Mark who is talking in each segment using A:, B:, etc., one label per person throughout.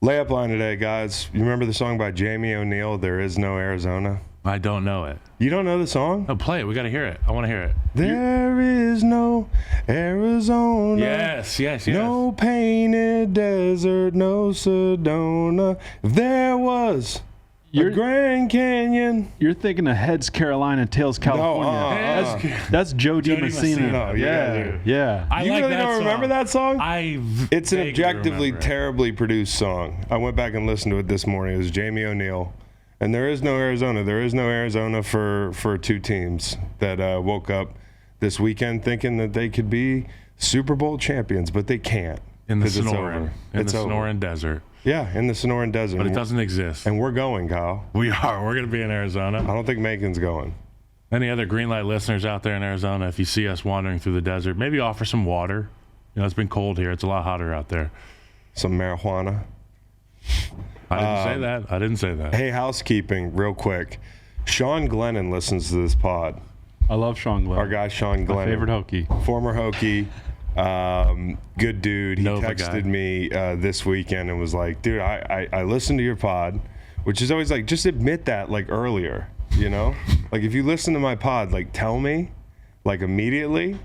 A: Layup line today, guys. You remember the song by Jamie O'Neal, There Is No Arizona?
B: I don't know it.
A: You don't know the song?
B: No, play it. We got to hear it. I want to hear it.
A: There is no Arizona.
B: Yes.
A: No painted desert, no Sedona. If there was a Grand Canyon.
C: You're thinking of Heads Carolina, Tails California. That's Joe DiMassina. Yeah.
A: You
B: like
A: really
B: that
A: don't
B: song.
A: remember that song? It's an
B: vaguely
A: objectively
B: remember it.
A: terribly produced song. I went back and listened to it this morning. It was Jamie O'Neal. And there is no Arizona. There is no Arizona for two teams that woke up this weekend thinking that they could be Super Bowl champions, but they can't.
B: In the
A: 'cause it's over.
B: Sonoran. In
A: It's
B: the
A: over.
B: Sonoran Desert.
A: Yeah, in the Sonoran Desert.
B: But it doesn't exist.
A: And we're going, Kyle.
B: We are. We're going to be in Arizona.
A: I don't think Macon's going.
B: Any other Green Light listeners out there in Arizona, if you see us wandering through the desert, maybe offer some water. You know, it's been cold here. It's a lot hotter out there.
A: Some marijuana.
B: I didn't say that.
A: Hey, housekeeping, real quick. Sean Glennon listens to this pod.
C: I love Sean Glennon.
A: Our guy Sean Glennon.
C: My favorite Hokie.
A: Former Hokie. Good dude. He
B: Nova
A: texted
B: guy.
A: me this weekend and was like, dude, I listened to your pod, which is always like, just admit that like earlier, you know? Like if you listen to my pod, like tell me like immediately.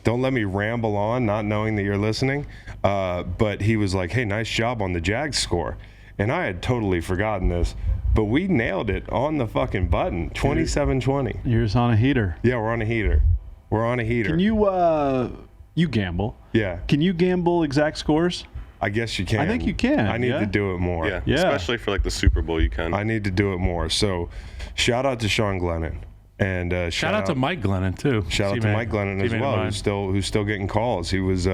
A: Don't let me ramble on not knowing that you're listening. But he was like, hey, nice job on the Jags score. And I had totally forgotten this, but we nailed it on the fucking button, 27-20.
C: You're just on a heater.
A: Yeah, we're on a heater. We're on a heater.
C: Can you gamble?
A: Yeah.
C: Can you gamble exact scores?
A: I guess you can.
C: I think you can.
A: I need to do it more.
C: Yeah.
D: Especially for like the Super Bowl, you can.
A: I need to do it more. So, shout out to Sean Glennon, and
B: Shout out to Mike Glennon, too.
A: Shout out to Mike Glennon as well, who's still getting calls. He was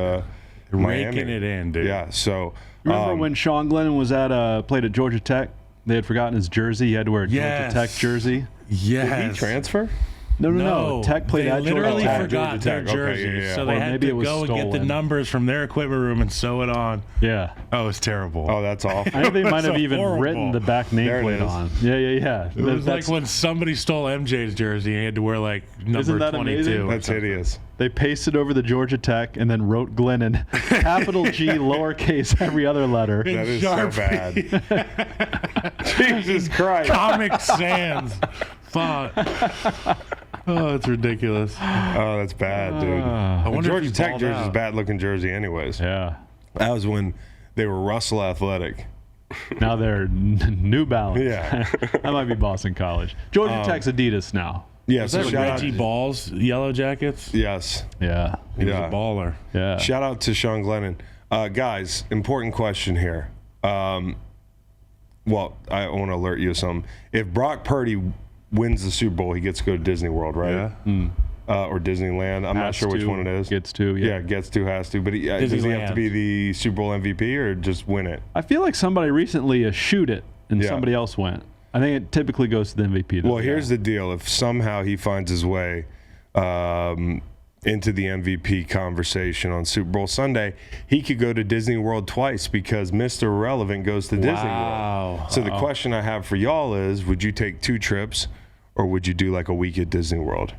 B: raking it in, dude.
A: Yeah. So
C: Remember when Sean Glennon was played at Georgia Tech? They had forgotten his jersey. He had to wear a Georgia Tech jersey.
B: Yes.
A: did he transfer?
C: No. Tech played at Georgia Tech.
B: They literally forgot
A: Georgia
B: their
A: Tech. Okay,
B: jerseys,
A: yeah.
B: so
C: Or
B: they had
C: maybe it
B: to
C: was
B: go and get the
C: stolen.
B: numbers from their equipment room and sew it on.
C: Yeah.
B: Oh, it's terrible.
A: Oh, that's awful.
C: I think they might
B: That's
C: have even
B: horrible.
C: written the back
A: There it
C: nameplate
A: is.
C: on. Yeah.
B: It was like when somebody stole MJ's jersey and he had to wear like number
C: Isn't that
B: 22.
C: amazing?
A: That's hideous.
C: They pasted over the Georgia Tech and then wrote Glennon, capital G, lowercase, every other letter.
A: That is
B: Sharpe.
A: so bad. Jesus Christ.
B: Comic Sans. Fuck. Oh, it's ridiculous.
A: Oh, that's bad, dude.
B: I
A: The
B: wonder if
A: Georgia
B: he
A: Tech
B: balled
A: jersey is a
B: out.
A: bad looking jersey, anyways.
C: Yeah.
A: That was when they were Russell Athletic.
C: Now they're New Balance.
A: Yeah.
C: That might be Boston College. Georgia Tech's Adidas now.
A: Yeah.
B: Is
A: So
B: that
A: shout out.
B: Reggie Ball's Yellow Jackets?
A: Yes.
C: Yeah.
B: He was
A: Yeah.
B: a baller.
C: Yeah.
A: Shout out to Sean Glennon. Guys, important question here. Well, I want to alert you of something. If Brock Purdy wins the Super Bowl, he gets to go to Disney World, right?
B: Yeah.
A: Or Disneyland. I'm not sure which one it is.
C: Gets to,
A: Yeah, gets to, has to. But does he have to
B: Disneyland.
A: be the Super Bowl MVP or just win it?
C: I feel like somebody recently shoot it and
A: Yeah.
C: somebody else went. I think it typically goes to the MVP. Though.
A: Well, here's the deal. If somehow he finds his way into the MVP conversation on Super Bowl Sunday, he could go to Disney World twice because Mr. Irrelevant goes to Disney World.
B: Wow.
A: So the question I have for y'all is, would you take 2 trips or would you do like a week at Disney World?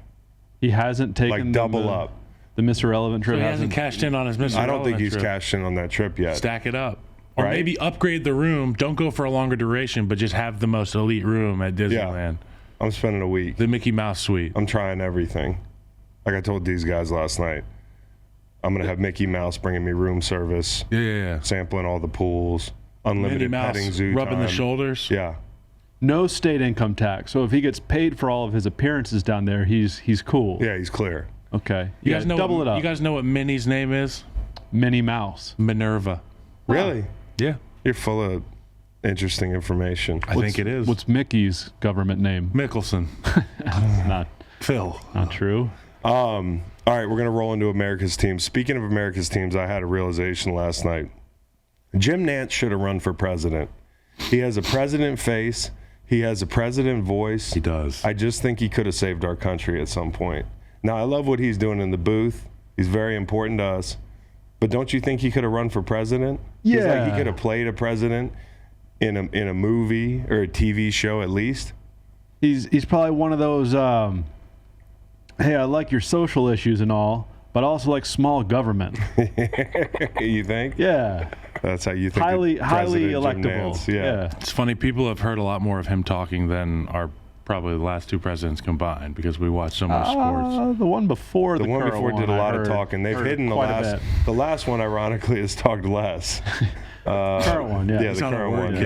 C: He hasn't taken
A: Like double
C: the,
A: up.
C: The Mr. Relevant
B: So
C: trip.
B: he hasn't cashed in on his Mr.
A: I don't think
B: Relevant
A: he's
B: trip.
A: cashed in on that trip yet.
B: Stack it up. Or
A: Right?
B: maybe upgrade the room. Don't go for a longer duration, but just have the most elite room at Disneyland.
A: I'm spending a week.
B: The Mickey Mouse suite.
A: I'm trying everything. Like I told these guys last night, I'm going to have Mickey Mouse bringing me room service,
B: Yeah.
A: sampling all the pools,
B: Minnie
A: unlimited
B: Mouse
A: petting zoo
B: rubbing the
A: time.
B: shoulders.
A: Yeah.
C: No state income tax. So if he gets paid for all of his appearances down there, he's cool.
A: Yeah, he's clear.
C: Okay.
B: You guys know
C: double it up.
B: You guys know what Minnie's name is?
C: Minnie Mouse.
B: Minerva.
A: Really?
B: Yeah.
A: You're full of interesting information.
B: I think it is.
C: What's Mickey's government name?
B: Mickelson?
C: Not
B: Phil.
C: true.
A: All right, we're going to roll into America's teams. Speaking of America's teams, I had a realization last night. Jim Nantz should have run for president. He has a president face. He has a president voice.
B: He does.
A: I just think he could have saved our country at some point. Now, I love what he's doing in the booth. He's very important to us. But don't you think he could have run for president? He's like he
C: Yeah.
A: could have played a president in a movie or a TV show at least.
C: He's probably one of those. Hey, I like your social issues and all, but but I also like small government.
A: You think?
C: Yeah.
A: That's how you think.
C: Highly
A: President Jim
C: electable.
A: Nance, yeah.
B: It's funny. People have heard a lot more of him talking than our probably the last two presidents combined because we watch so much sports.
C: The one before
A: The one before did a lot of talking. They've hidden the last. The last one, ironically, has talked less.
C: Current one, yeah.
A: Yeah, the current one,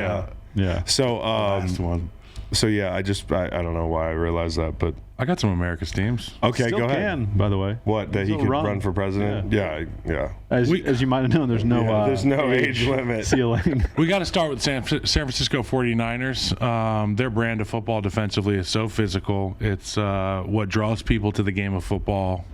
A: yeah. So,
B: Last one.
A: so yeah, I don't know why I realized that, but
B: I got some America's teams.
A: okay,
C: Still
A: go ahead.
C: can, by the what?
A: What, that he
C: Still
A: could
C: run.
A: run for president? Yeah.
C: As you might have known, there's no
A: There's no age limit.
C: ceiling.
B: We got to start with San Francisco 49ers. Their brand of football defensively is so physical. It's what draws people to the game of football.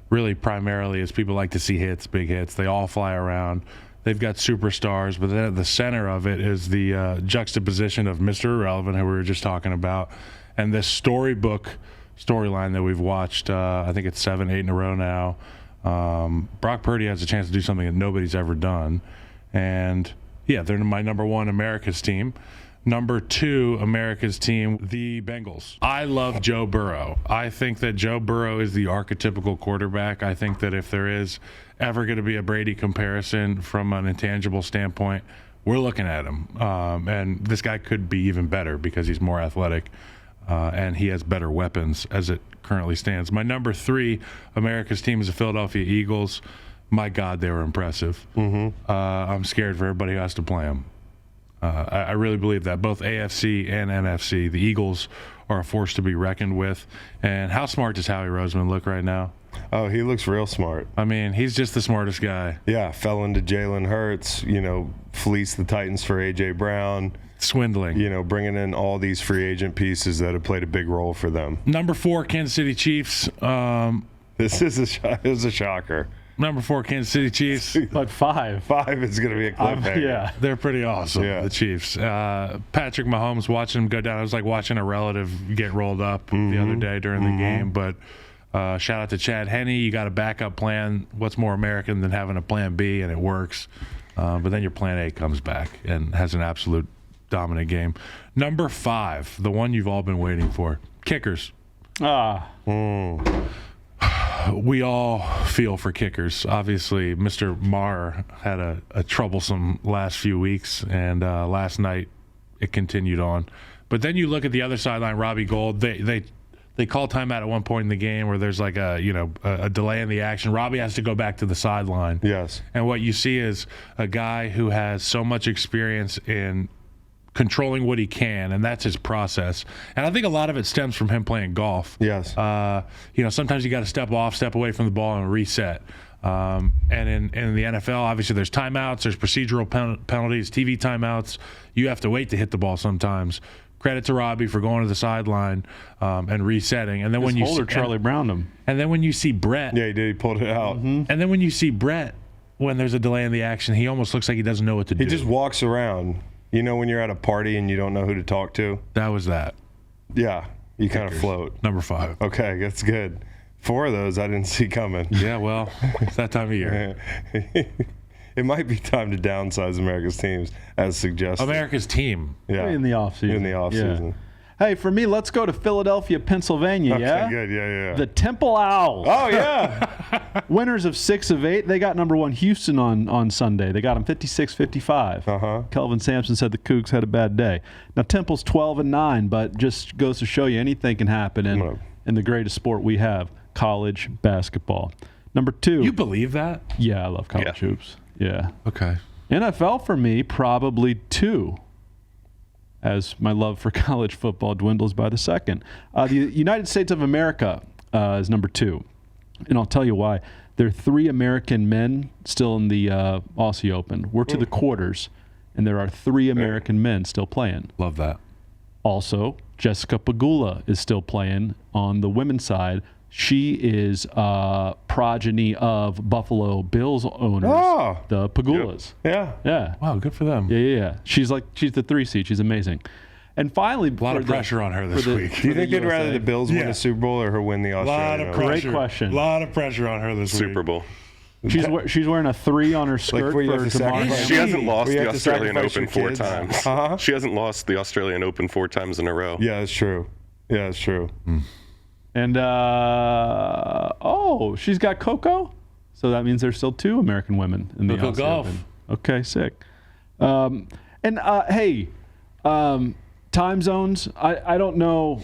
B: Really, primarily, is people like to see hits, big hits. They all fly around. They've got superstars, but then at the center of it is the juxtaposition of Mr. Irrelevant, who we were just talking about, and this storyline that we've watched. I think it's 7, 8 in a row now. Brock Purdy has a chance to do something that nobody's ever done. And, yeah, they're my number one America's team. Number 2 America's team, the Bengals. I love Joe Burrow. I think that Joe Burrow is the archetypical quarterback. I think that if there is ever going to be a Brady comparison from an intangible standpoint, we're looking at him. And this guy could be even better because he's more athletic and he has better weapons as it currently stands. My number 3 America's team is the Philadelphia Eagles. My God, they were impressive. I'm scared for everybody who has to play them. I really believe that. Both AFC and NFC, the Eagles are a force to be reckoned with. And how smart does Howie Roseman look right now?
A: Oh, he looks real smart.
B: I mean, he's just the smartest guy.
A: Yeah, fell into Jalen Hurts, fleeced the Titans for A.J. Brown.
B: Swindling.
A: Bringing in all these free agent pieces that have played a big role for them.
B: Number 4, Kansas City Chiefs.
A: This is a shocker.
B: Number 4, Kansas City Chiefs.
C: But 5.
A: 5 is going to be a cliffhanger.
C: Yeah.
B: They're pretty awesome,
A: Yeah.
B: the Chiefs. Patrick Mahomes, watching him go down, it was like watching a relative get rolled up the other day during the game. But shout out to Chad Henne. You got a backup plan. What's more American than having a plan B, and it works. But then your plan A comes back and has an absolute dominant game. Number 5, the one you've all been waiting for, kickers. We all feel for kickers. Obviously, Mr. Maher had a troublesome last few weeks, and last night it continued on. But then you look at the other sideline, Robbie Gould. They call timeout at one point in the game where there's like a delay in the action. Robbie has to go back to the sideline.
A: Yes.
B: And what you see is a guy who has so much experience in controlling what he can, and that's his process. And I think a lot of it stems from him playing golf.
A: Yes.
B: Sometimes you got to step away from the ball and reset. And in the NFL, obviously there's timeouts, there's procedural penalties, TV timeouts. You have to wait to hit the ball sometimes. Credit to Robbie for going to the sideline and resetting. And then when you see
C: Charlie Browned him.
B: And then when you see Brett,
A: Yeah, he did. He pulled it out.
B: and then when you see Brett, when there's a delay in the action, he almost looks like he doesn't know what to do.
A: He just walks around. When you're at a party and you don't know who to talk to?
B: That was that.
A: Yeah, you kind of float.
B: Number 5.
A: Okay, that's good. 4 of those I didn't see coming.
B: Yeah, well, it's that time of year.
A: It might be time to downsize America's teams, as suggested.
B: America's team.
A: Yeah.
C: In the offseason.
A: In the offseason.
C: Yeah. Hey, for me, let's go to Philadelphia, Pennsylvania,
A: Okay,
C: yeah?
A: good. Yeah.
C: The Temple Owls.
A: Oh, yeah.
C: Winners of 6 of 8. They got number 1 Houston on Sunday. They got them 56-55. Kelvin Sampson said the Cougs had a bad day. Now, Temple's 12-9, but just goes to show you anything can happen in the greatest sport we have, college basketball. Number 2.
B: You believe that?
C: Yeah, I love college hoops. Yeah.
B: Okay.
C: NFL for me, probably 2. As my love for college football dwindles by the second. The United States of America is number 2. And I'll tell you why. There are 3 American men still in the Aussie Open. We're to the quarters, and there are 3 American men still playing.
B: Love that.
C: Also, Jessica Pegula is still playing on the women's side. She is progeny of Buffalo Bills owners, the Pegulas.
A: Yeah.
C: Yeah.
B: Wow, good for them.
C: Yeah. She's the 3 seed. She's amazing. And finally,
B: a lot of pressure on her this week.
A: Do you think they'd rather the Bills win the Super Bowl or her win the Australian Open?
C: Great question.
B: A lot of pressure on her this week.
D: Super Bowl.
C: She's wearing a 3 on her skirt for tomorrow.
D: She hasn't lost
A: We
D: the
A: have to
D: Australian
A: sacrifice
D: Open
A: your
D: 4
A: kids.
D: times. She hasn't lost the Australian Open 4 times in a row.
A: Yeah, that's true.
C: And she's got Coco. So that means there's still 2 American women in the
B: Local
C: Aussie
B: golf.
C: Open. Okay, sick. Hey, time zones. I don't know.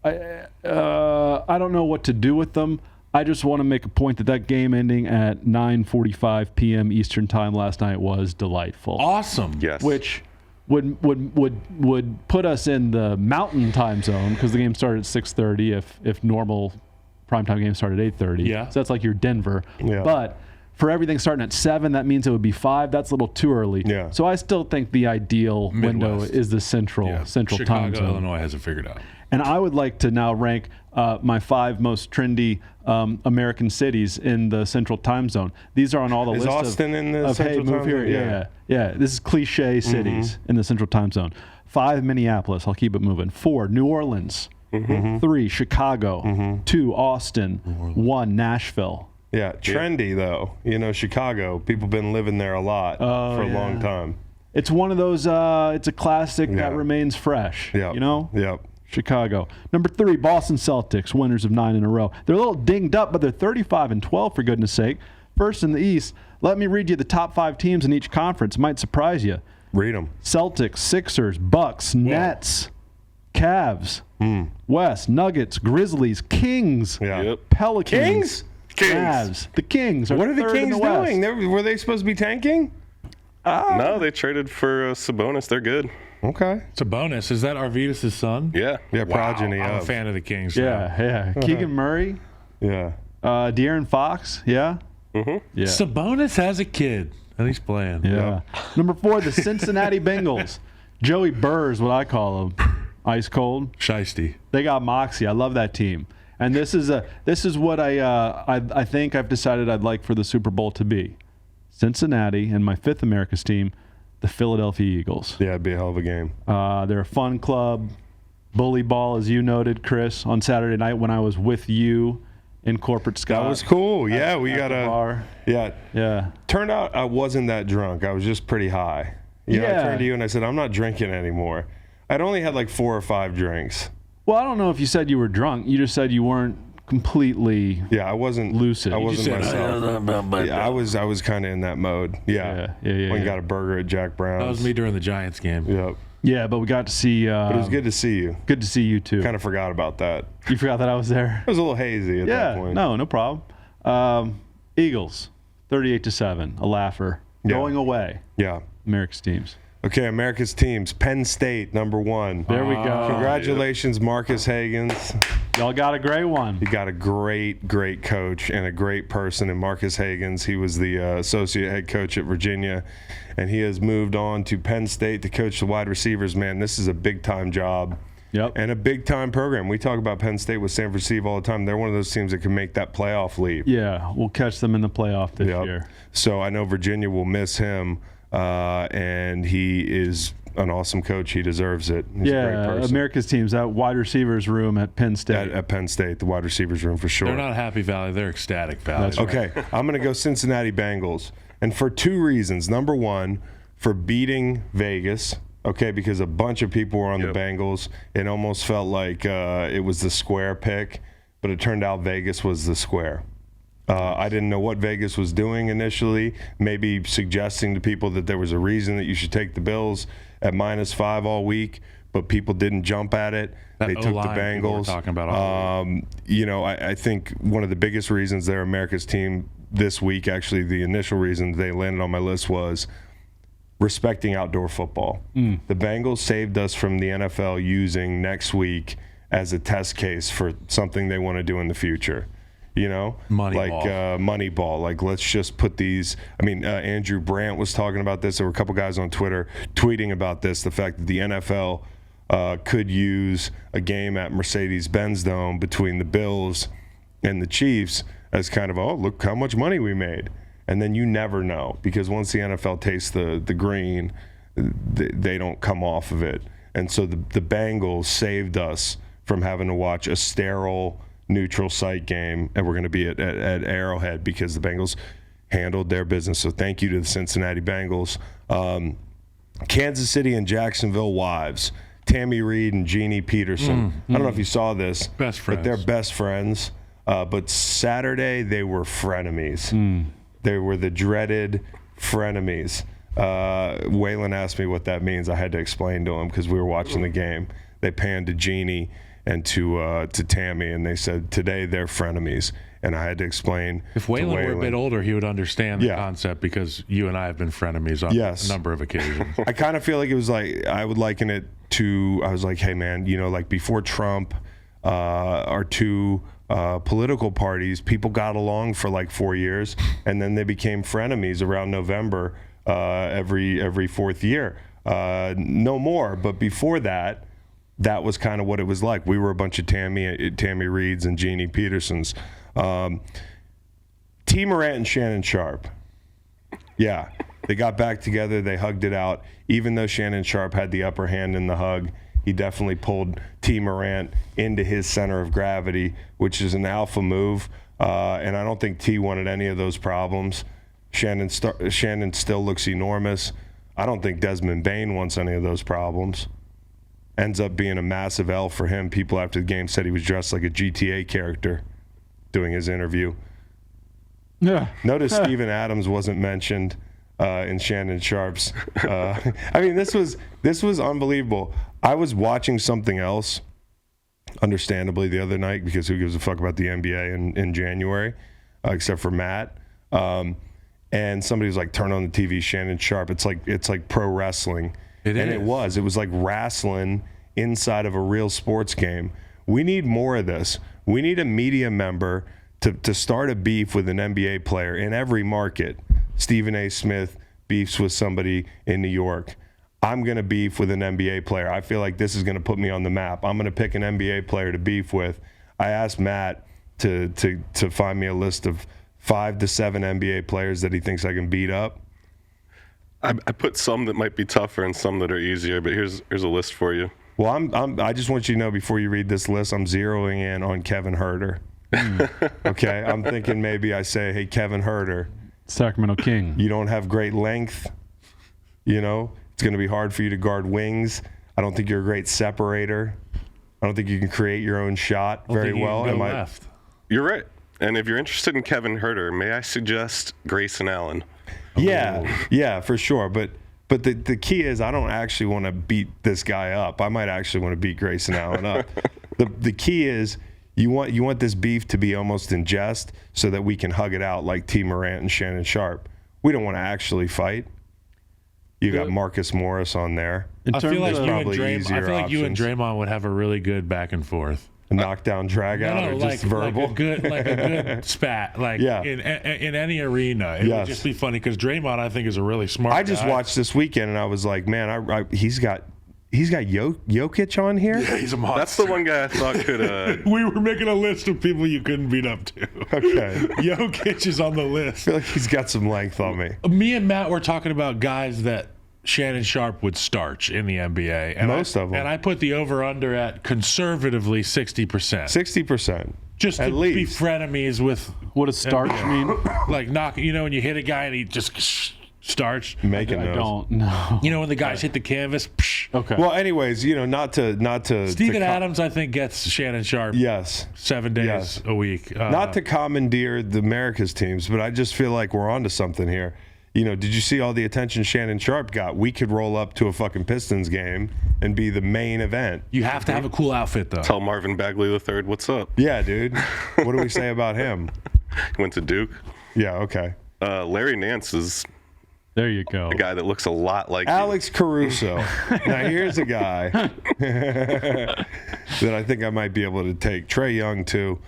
C: I don't know what to do with them. I just want to make a point that game ending at 9:45 p.m. Eastern time last night was delightful.
B: Awesome.
D: Yes.
C: Which would put us in the Mountain time zone because the game started at 6:30. If normal primetime games started at 8:30.
B: Yeah.
C: So that's like your Denver.
A: Yeah.
C: But for everything starting at 7, that means it would be 5. That's a little too early.
A: Yeah.
C: So I still think the ideal window
B: Midwest.
C: is the central time
B: Chicago,
C: zone.
B: Illinois has it figured out.
C: And I would like to now rank my 5 most trendy American cities in the central time zone. These are on all the
A: Is
C: list
A: Austin in the
C: of
A: central
C: hey, move
A: time
C: here.
A: zone?
C: Yeah. This is cliche cities in the central time zone. 5, Minneapolis. I'll keep it moving. 4, New Orleans. 3, Chicago. 2, Austin. 1, Nashville.
A: Yeah, trendy though. Chicago. People been living there a lot for a long time.
C: It's one of those. It's a classic
A: Yeah.
C: that remains fresh.
A: Yeah.
C: Yep. Chicago. Number 3, Boston Celtics, winners of 9 in a row. They're a little dinged up, but they're 35-12 for goodness sake. First in the East. Let me read you the top 5 teams in each conference. Might surprise you.
A: Read them.
C: Celtics, Sixers, Bucks, Nets, Cavs, West, Nuggets, Grizzlies, Kings,
A: Yeah.
D: Yep.
C: Pelicans,
D: Kings.
C: Mavs. The Kings are
A: What are the
C: third in
A: Kings
C: West.
A: doing? Were they supposed to be tanking?
D: No, they traded for Sabonis. They're good.
A: Okay.
B: It's a bonus. Is that Arvidas' son?
D: Yeah.
A: Yeah, progeny
B: I'm a
A: of.
B: fan of the Kings.
C: Yeah. Keegan Murray,
A: Yeah.
C: De'Aaron Fox, yeah. Yeah.
B: Sabonis has a kid, and he's playing.
C: Yeah. Number 4, the Cincinnati Bengals. Joey Burr's what I call him. Ice cold.
B: Shiesty.
C: They got moxie. I love that team. And this is what I think I've decided I'd like for the Super Bowl to be. Cincinnati and my 5th America's team, the Philadelphia Eagles.
A: Yeah, it'd be a hell of a game.
C: They're a fun club. Bully ball, as you noted, Chris, on Saturday night when I was with you in Corporate Scott.
A: That was cool. Yeah, we
C: at
A: got
C: the bar.
A: Yeah.
C: Yeah.
A: Turned out I wasn't that drunk. I was just pretty high. I
C: Yeah.
A: turned to you and I said, I'm not drinking anymore. I'd only had like 4 or 5 drinks.
C: Well, I don't know if you said you were drunk. You just said you weren't completely.
A: Yeah, I wasn't
C: Lucid.
A: I
C: You
A: wasn't
B: said,
A: myself. Yeah, I was kind of in that mode. Yeah.
C: Yeah.
A: Went and got a burger at Jack Brown's.
B: That was me during the Giants game.
A: Yep.
C: Yeah, but we got to see.
A: But it was good to see you.
C: Good to see you too.
A: Kind of forgot about that.
C: You forgot that I was there.
A: It was a little hazy at that
C: Yeah,
A: point.
C: no problem. Eagles, 38-7, a laugher.
A: Yeah.
C: Going away,
A: Yeah.
C: America's teams.
A: Okay, America's teams. Penn State, number 1.
C: There we go.
A: Congratulations, Marcus Hagans.
C: Y'all got a great one.
A: You got a great, great coach and a great person in Marcus Hagans. He was the associate head coach at Virginia, and he has moved on to Penn State to coach the wide receivers. Man, this is a big-time job.
C: Yep.
A: And a big-time program. We talk about Penn State with Sanford Steve all the time. They're one of those teams that can make that playoff leap.
C: Yeah, we'll catch them in the playoff this
A: Yep.
C: year.
A: So I know Virginia will miss him, and he is an awesome coach. He deserves it. He's a great
C: Yeah,
A: person.
C: America's teams, that wide receivers room at Penn State.
A: At Penn State, the wide receivers room for sure.
B: They're not Happy Valley. They're Ecstatic Valley.
C: That's right.
A: Okay, I'm going to go Cincinnati Bengals. And for 2 reasons. Number 1, for beating Vegas. Okay, because a bunch of people were on the Bengals. It almost felt like it was the square pick, but it turned out Vegas was the square. I didn't know what Vegas was doing initially, maybe suggesting to people that there was a reason that you should take the Bills at -5 all week, but people didn't jump at it.
B: That
A: They took the
B: O-line people were
A: Bengals.
B: talking about all
A: I think one of the biggest reasons they're America's team this week, actually the initial reason they landed on my list was respecting outdoor football. The Bengals saved us from the NFL using next week as a test case for something they want to do in the future. Moneyball. Like, let's just put these. Andrew Brandt was talking about this. There were a couple guys on Twitter tweeting about this, the fact that the NFL could use a game at Mercedes-Benz Dome between the Bills and the Chiefs as kind of, oh, look how much money we made. And then you never know, because once the NFL tastes the green, they don't come off of it. And so the Bengals saved us from having to watch a sterile neutral site game, and we're going to be at Arrowhead because the Bengals handled their business. So thank you to the Cincinnati Bengals. Kansas City and Jacksonville wives, Tammy Reed and Jeannie Peterson. I don't know if you saw this,
B: Best
A: but they're
B: friends.
A: best friends. But Saturday, they were frenemies. They were the dreaded frenemies. Waylon asked me what that means. I had to explain to him because we were watching the game. They panned to Jeannie and to Tammy, and they said, today they're frenemies. And I had to explain.
B: If Waylon were a bit older, he would understand the concept because you and I have been frenemies on a number of occasions.
A: I kind of feel like it was like, I would liken it to, I was like, hey, man, like before Trump, our two political parties, people got along for like 4 years, and then they became frenemies around November every fourth year. No more, but before that, that was kind of what it was like. We were a bunch of Tammy Reeds and Jeannie Petersons. T. Morant and Shannon Sharpe. Yeah, they got back together. They hugged it out. Even though Shannon Sharpe had the upper hand in the hug, he definitely pulled T. Morant into his center of gravity, which is an alpha move. And I don't think T wanted any of those problems. Shannon still looks enormous. I don't think Desmond Bain wants any of those problems. Ends up being a massive L for him. People after the game said he was dressed like a GTA character doing his interview.
C: Yeah.
A: Notice Steven Adams wasn't mentioned in Shannon Sharpe's. I mean, this was unbelievable. I was watching something else, understandably, the other night because who gives a fuck about the NBA in January, except for Matt. And somebody was like, "Turn on the TV, Shannon Sharpe." It's like pro wrestling. It was like wrestling inside of a real sports game. We need more of this. We need a media member to start a beef with an NBA player in every market. Stephen A. Smith beefs with somebody in New York. I'm going to beef with an NBA player. I feel like this is going to put me on the map. I'm going to pick an NBA player to beef with. I asked Matt to find me a list of 5 to 7 NBA players that he thinks I can beat up.
D: I put some that might be tougher and some that are easier, but here's a list for you.
A: Well, I just want you to know before you read this list, I'm zeroing in on Kevin Huerter. Okay, I'm thinking maybe I say, hey, Kevin Huerter,
C: Sacramento King.
A: You don't have great length. You know, it's going to be hard for you to guard wings. I don't think you're a great separator. I don't think you can create your own shot very well.
B: Left.
D: You're right. And if you're interested in Kevin Huerter, may I suggest Grayson Allen?
A: Yeah, for sure. But the key is I don't actually want to beat this guy up. I might actually want to beat Grayson Allen up. The key is you want this beef to be almost in jest so that we can hug it out like T. Morant and Shannon Sharpe. We don't want to actually fight. You got Marcus Morris on there.
B: I feel like you and Draymond would have a really good back and forth.
A: A knockdown, drag out, or just verbal?
B: Like a good spat, in any arena. It would just be funny because Draymond, I think, is a really smart guy.
A: I just watched this weekend and I was like, man, he's got Jokic on here?
B: Yeah, he's a monster.
D: That's the one guy I thought could...
B: We were making a list of people you couldn't beat up to.
A: Okay.
B: Jokic is on the list.
A: I feel like he's got some length on me.
B: Me and Matt were talking about guys that Shannon Sharpe would starch in the NBA. And
A: Most of them.
B: And I put the over-under at conservatively 60%.
A: 60%.
B: Just
A: at
B: to
A: least.
B: be frenemies with...
C: What does starch mean?
B: Like when you hit a guy and he just... starch.
A: Making those.
C: I don't know.
B: You know when the guys hit the canvas? Psh.
C: Okay.
A: Well, anyways, not to
B: Steven Adams, I think, gets Shannon Sharpe.
A: Yes.
B: 7 days a week.
A: Not to commandeer the America's teams, but I just feel like we're onto something here. Did you see all the attention Shannon Sharpe got? We could roll up to a fucking Pistons game and be the main event.
B: You have to have a cool outfit, though.
D: Tell Marvin Bagley III, what's up?
A: Yeah, dude. What do we say about him?
D: He went to Duke.
A: Yeah, okay.
D: Larry Nance is...
C: There you go.
D: A guy that looks a lot like
A: Alex Caruso. Now, here's a guy that I think I might be able to take. Trae Young, too.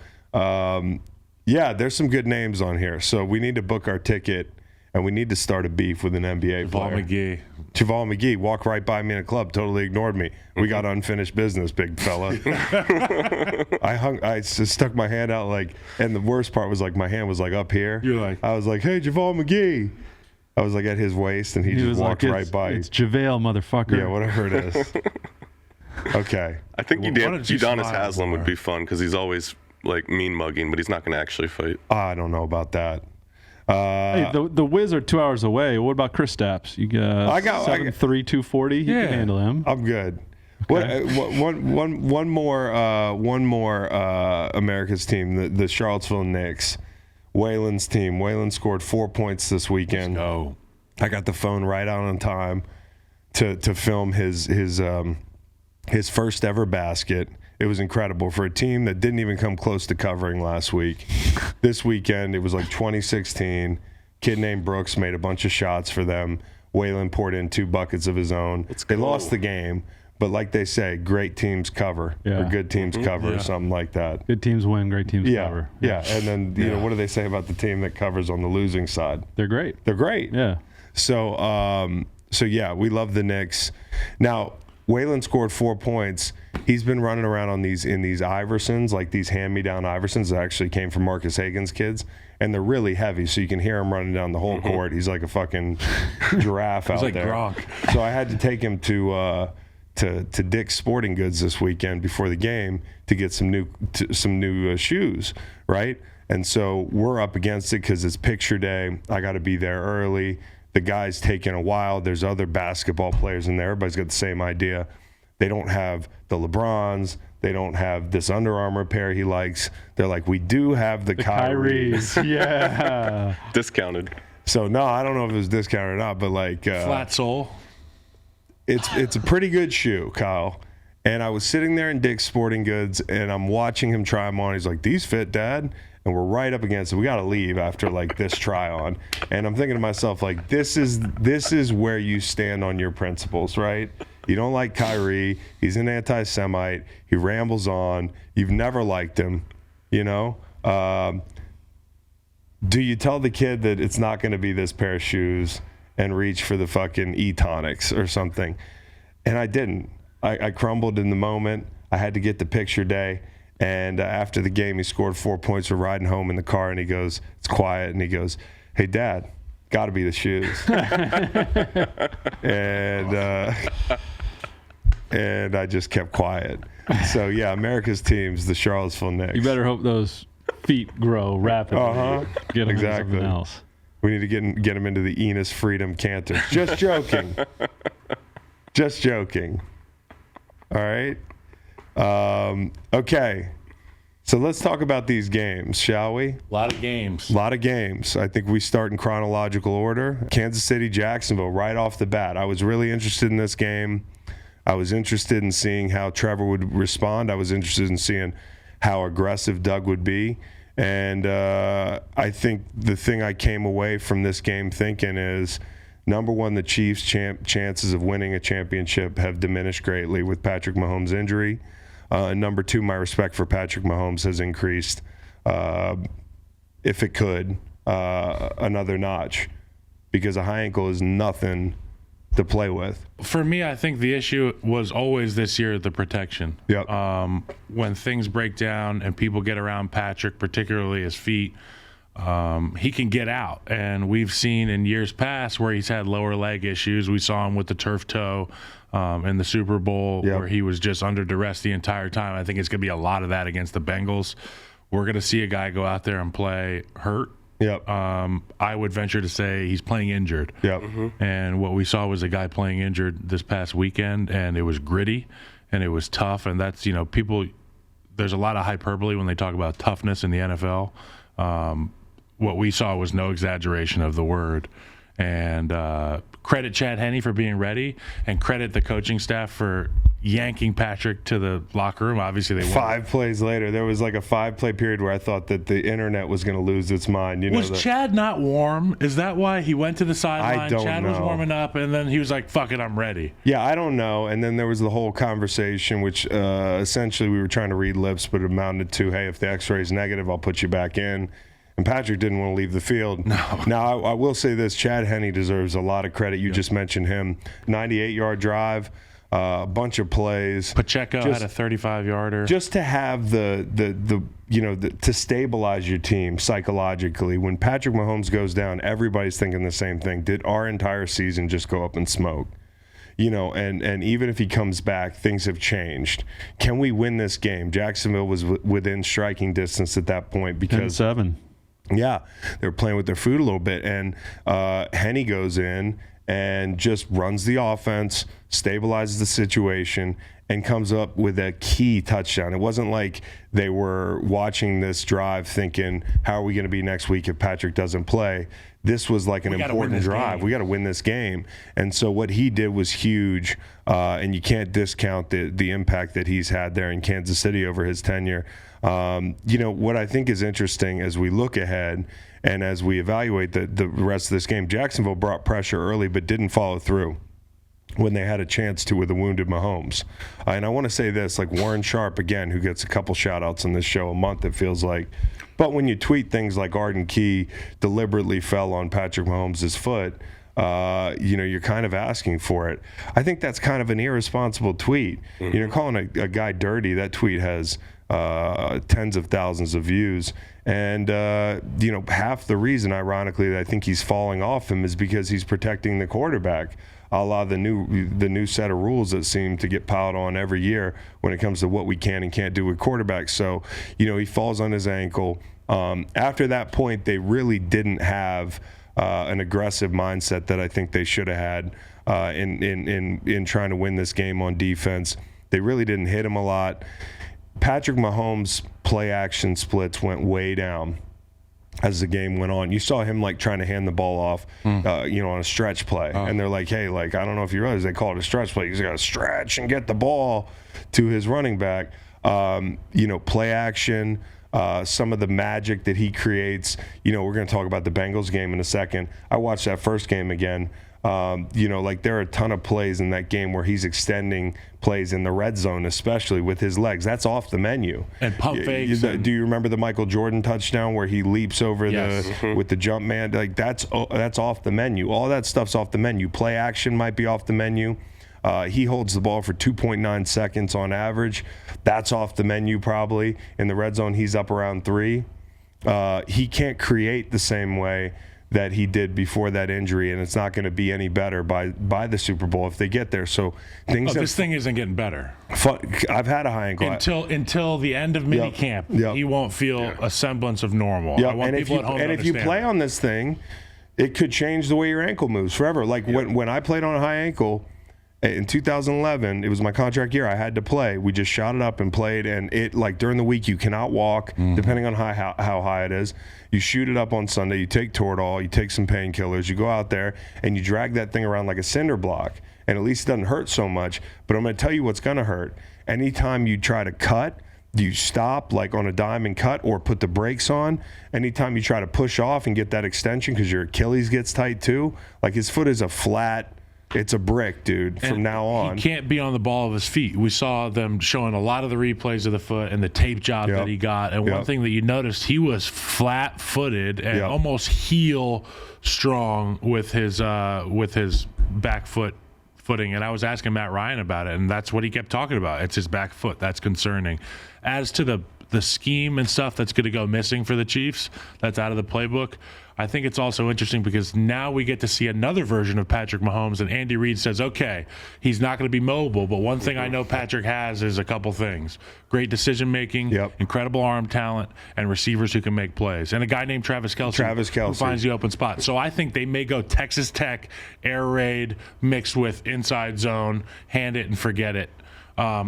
A: There's some good names on here. So we need to book our ticket, and we need to start a beaf with an NBA player. Javal McGee walked right by me in a club, totally ignored me. We got unfinished business, big fella. I just stuck my hand out and the worst part was my hand was up here.
B: You're like,
A: I was like, hey, Javal McGee. I was at his waist, and he just walked right by.
C: It's JaVale, motherfucker.
A: Yeah, whatever it is. Okay.
D: I think Udonis Haslem would be fun because he's always mean mugging, but he's not going to actually fight.
A: I don't know about that.
C: Hey, the Wiz are 2 hours away. What about Chris Stapps? You got 7'3", 240. You can handle him.
A: I'm good. One more America's team, the Charlottesville Knicks. Waylon's team. Waylon scored 4 points this weekend.
B: Let's go.
A: I got the phone right out on time to film his first ever basket. It was incredible for a team that didn't even come close to covering last week. This weekend, it was like 2016. Kid named Brooks made a bunch of shots for them. Waylon poured in 2 buckets of his own. They lost the game, but like they say, great teams cover, or good teams cover, or something like that.
C: Good teams win, great teams cover.
A: Yeah, and then you know, what do they say about the team that covers on the losing side?
C: They're great.
A: They're great.
C: Yeah.
A: So, yeah, we love the Knicks. Now, Waylon scored 4 points. He's been running around on these Iversons, like these hand-me-down Iversons that actually came from Marcus Hagen's kids, and they're really heavy, so you can hear him running down the whole court. He's like a fucking giraffe out
B: like
A: there.
B: Gronk.
A: So I had to take him to Dick's Sporting Goods this weekend before the game to get some new shoes, right? And so we're up against it because it's picture day. I got to be there early. The guy's taking a while. There's other basketball players in there. Everybody's got the same idea. They don't have the LeBrons. They don't have this Under Armour pair he likes. They're like, we do have the Kyries.
C: Yeah.
D: Discounted.
A: So, no, I don't know if it was discounted or not, but like...
B: Flat sole.
A: It's a pretty good shoe, Kyle. And I was sitting there in Dick's Sporting Goods, and I'm watching him try them on. He's like, these fit, Dad? And we're right up against it. We got to leave after like this try on. And I'm thinking to myself, like, this is where you stand on your principles, right? You don't like Kyrie. He's an anti-Semite. He rambles on. You've never liked him, you know? Do you tell the kid that it's not going to be this pair of shoes and reach for the fucking E-tonics or something? And I didn't. I crumbled in the moment. I had to get the picture day. And after the game, he scored 4 points. We're riding home in the car, and he goes, it's quiet, and he goes, hey, Dad, got to be the shoes. And I just kept quiet. So, yeah, America's team's the Charlottesville Knicks.
C: You better hope those feet grow rapidly. Get them into something else.
A: We need to get him into the Enos Freedom Canter. Just joking. Just joking. All right. Okay. So let's talk about these games, shall we?
B: A lot of games.
A: A lot of games. I think we start in chronological order. Kansas City, Jacksonville, right off the bat. I was really interested in this game. I was interested in seeing how Trevor would respond. I was interested in seeing how aggressive Doug would be. And I think the thing I came away from this game thinking is, number one, the Chiefs' chances of winning a championship have diminished greatly with Patrick Mahomes' injury. And number two, my respect for Patrick Mahomes has increased, if it could, another notch, because a high ankle is nothing to play with.
B: For me, I think the issue was always this year the protection.
A: Yep.
B: When things break down and people get around Patrick, particularly his feet, he can get out. And we've seen in years past where he's had lower leg issues. We saw him with the turf toe in the Super Bowl, where he was just under duress the entire time. I think it's going to be a lot of that against the Bengals. We're going to see a guy go out there and play hurt.
A: Yep.
B: I would venture to say he's playing injured.
A: Yep.
B: And what we saw was a guy playing injured this past weekend, and it was gritty and it was tough. And that's, you know, people, there's a lot of hyperbole when they talk about toughness in the NFL. What we saw was no exaggeration of the word. And credit Chad Henne for being ready, and credit the coaching staff for yanking Patrick to the locker room. Obviously, they won.
A: 5 plays later, there was like a 5-play period where I thought that the internet was going to lose its mind. You know,
B: was Chad not warm? Is that why he went to the sideline?
A: I don't
B: Chad
A: know.
B: was warming up, and then he was like, fuck it, I'm ready.
A: Yeah, I don't know. And then there was the whole conversation, which essentially we were trying to read lips, but it amounted to, hey, if the x-ray is negative, I'll put you back in. And Patrick didn't want to leave the field. No. Now, I will say this. Chad Henne deserves a lot of credit. You just mentioned him. 98-yard drive, a bunch of plays.
B: Pacheco had a 35-yarder.
A: Just to have to stabilize your team psychologically. When Patrick Mahomes goes down, everybody's thinking the same thing. Did our entire season just go up in smoke? You know, and even if he comes back, things have changed. Can we win this game? Jacksonville was within striking distance at that point because
C: 10-7.
A: Yeah, they were playing with their food a little bit, and Henne goes in and just runs the offense, stabilizes the situation, and comes up with a key touchdown. It wasn't like they were watching this drive thinking, how are we going to be next week if Patrick doesn't play? This was like an important drive. We got to win this game. And so what he did was huge, and you can't discount the impact that he's had there in Kansas City over his tenure. What I think is interesting as we look ahead and as we evaluate the rest of this game, Jacksonville brought pressure early but didn't follow through when they had a chance to with a wounded Mahomes. And I want to say this, like Warren Sharpe, again, who gets a couple shout-outs on this show a month, it feels like. But when you tweet things like Arden Key deliberately fell on Patrick Mahomes' foot, you're kind of asking for it. I think that's kind of an irresponsible tweet. Mm-hmm. Calling a guy dirty, that tweet has tens of thousands of views. And, half the reason, ironically, that I think he's falling off him is because he's protecting the quarterback, a la the new set of rules that seem to get piled on every year when it comes to what we can and can't do with quarterbacks. So, he falls on his ankle. After that point, they really didn't have an aggressive mindset that I think they should have had in trying to win this game on defense. They really didn't hit him a lot. Patrick Mahomes' play action splits went way down as the game went on. You saw him trying to hand the ball off, on a stretch play. And they're like, hey, I don't know if you realize they call it a stretch play. He's got to stretch and get the ball to his running back. Play action, some of the magic that he creates. We're going to talk about the Bengals game in a second. I watched that first game again. There are a ton of plays in that game where he's extending plays in the red zone, especially with his legs. That's off the menu.
B: And pump fakes.
A: Do you remember the Michael Jordan touchdown where he leaps over with the jump man? That's off the menu. All that stuff's off the menu. Play action might be off the menu. He holds the ball for 2.9 seconds on average. That's off the menu probably. In the red zone, he's up around 3. He can't create the same way that he did before that injury, and it's not going to be any better by the Super Bowl if they get there. So
B: this thing isn't getting better.
A: I've had a high ankle
B: until the end of minicamp. He won't feel a semblance of normal. I want people at home to understand.
A: If you play on this thing, it could change the way your ankle moves forever. When I played on a high ankle in 2011, it was my contract year. I had to play. We just shot it up and played, and it during the week you cannot walk, depending on how high it is. You shoot it up on Sunday. You take Toradol. You take some painkillers. You go out there and you drag that thing around like a cinder block, and at least it doesn't hurt so much. But I'm going to tell you what's going to hurt. Anytime you try to cut, you stop on a dime and cut or put the brakes on. Anytime you try to push off and get that extension because your Achilles gets tight too. His foot is a flat. It's a brick, dude, from now on.
B: He can't be on the ball of his feet. We saw them showing a lot of the replays of the foot and the tape job that he got. And one thing that you noticed, he was flat-footed and almost heel strong with his back foot footing. And I was asking Matt Ryan about it, and that's what he kept talking about. It's his back foot. That's concerning. As to the scheme and stuff that's going to go missing for the Chiefs, that's out of the playbook, I think it's also interesting because now we get to see another version of Patrick Mahomes, and Andy Reid says, okay, he's not going to be mobile, but one thing I know Patrick has is a couple things. Great decision-making, incredible arm talent, and receivers who can make plays. And a guy named Travis Kelce who finds the open spot. So I think they may go Texas Tech, air raid, mixed with inside zone, hand it and forget it.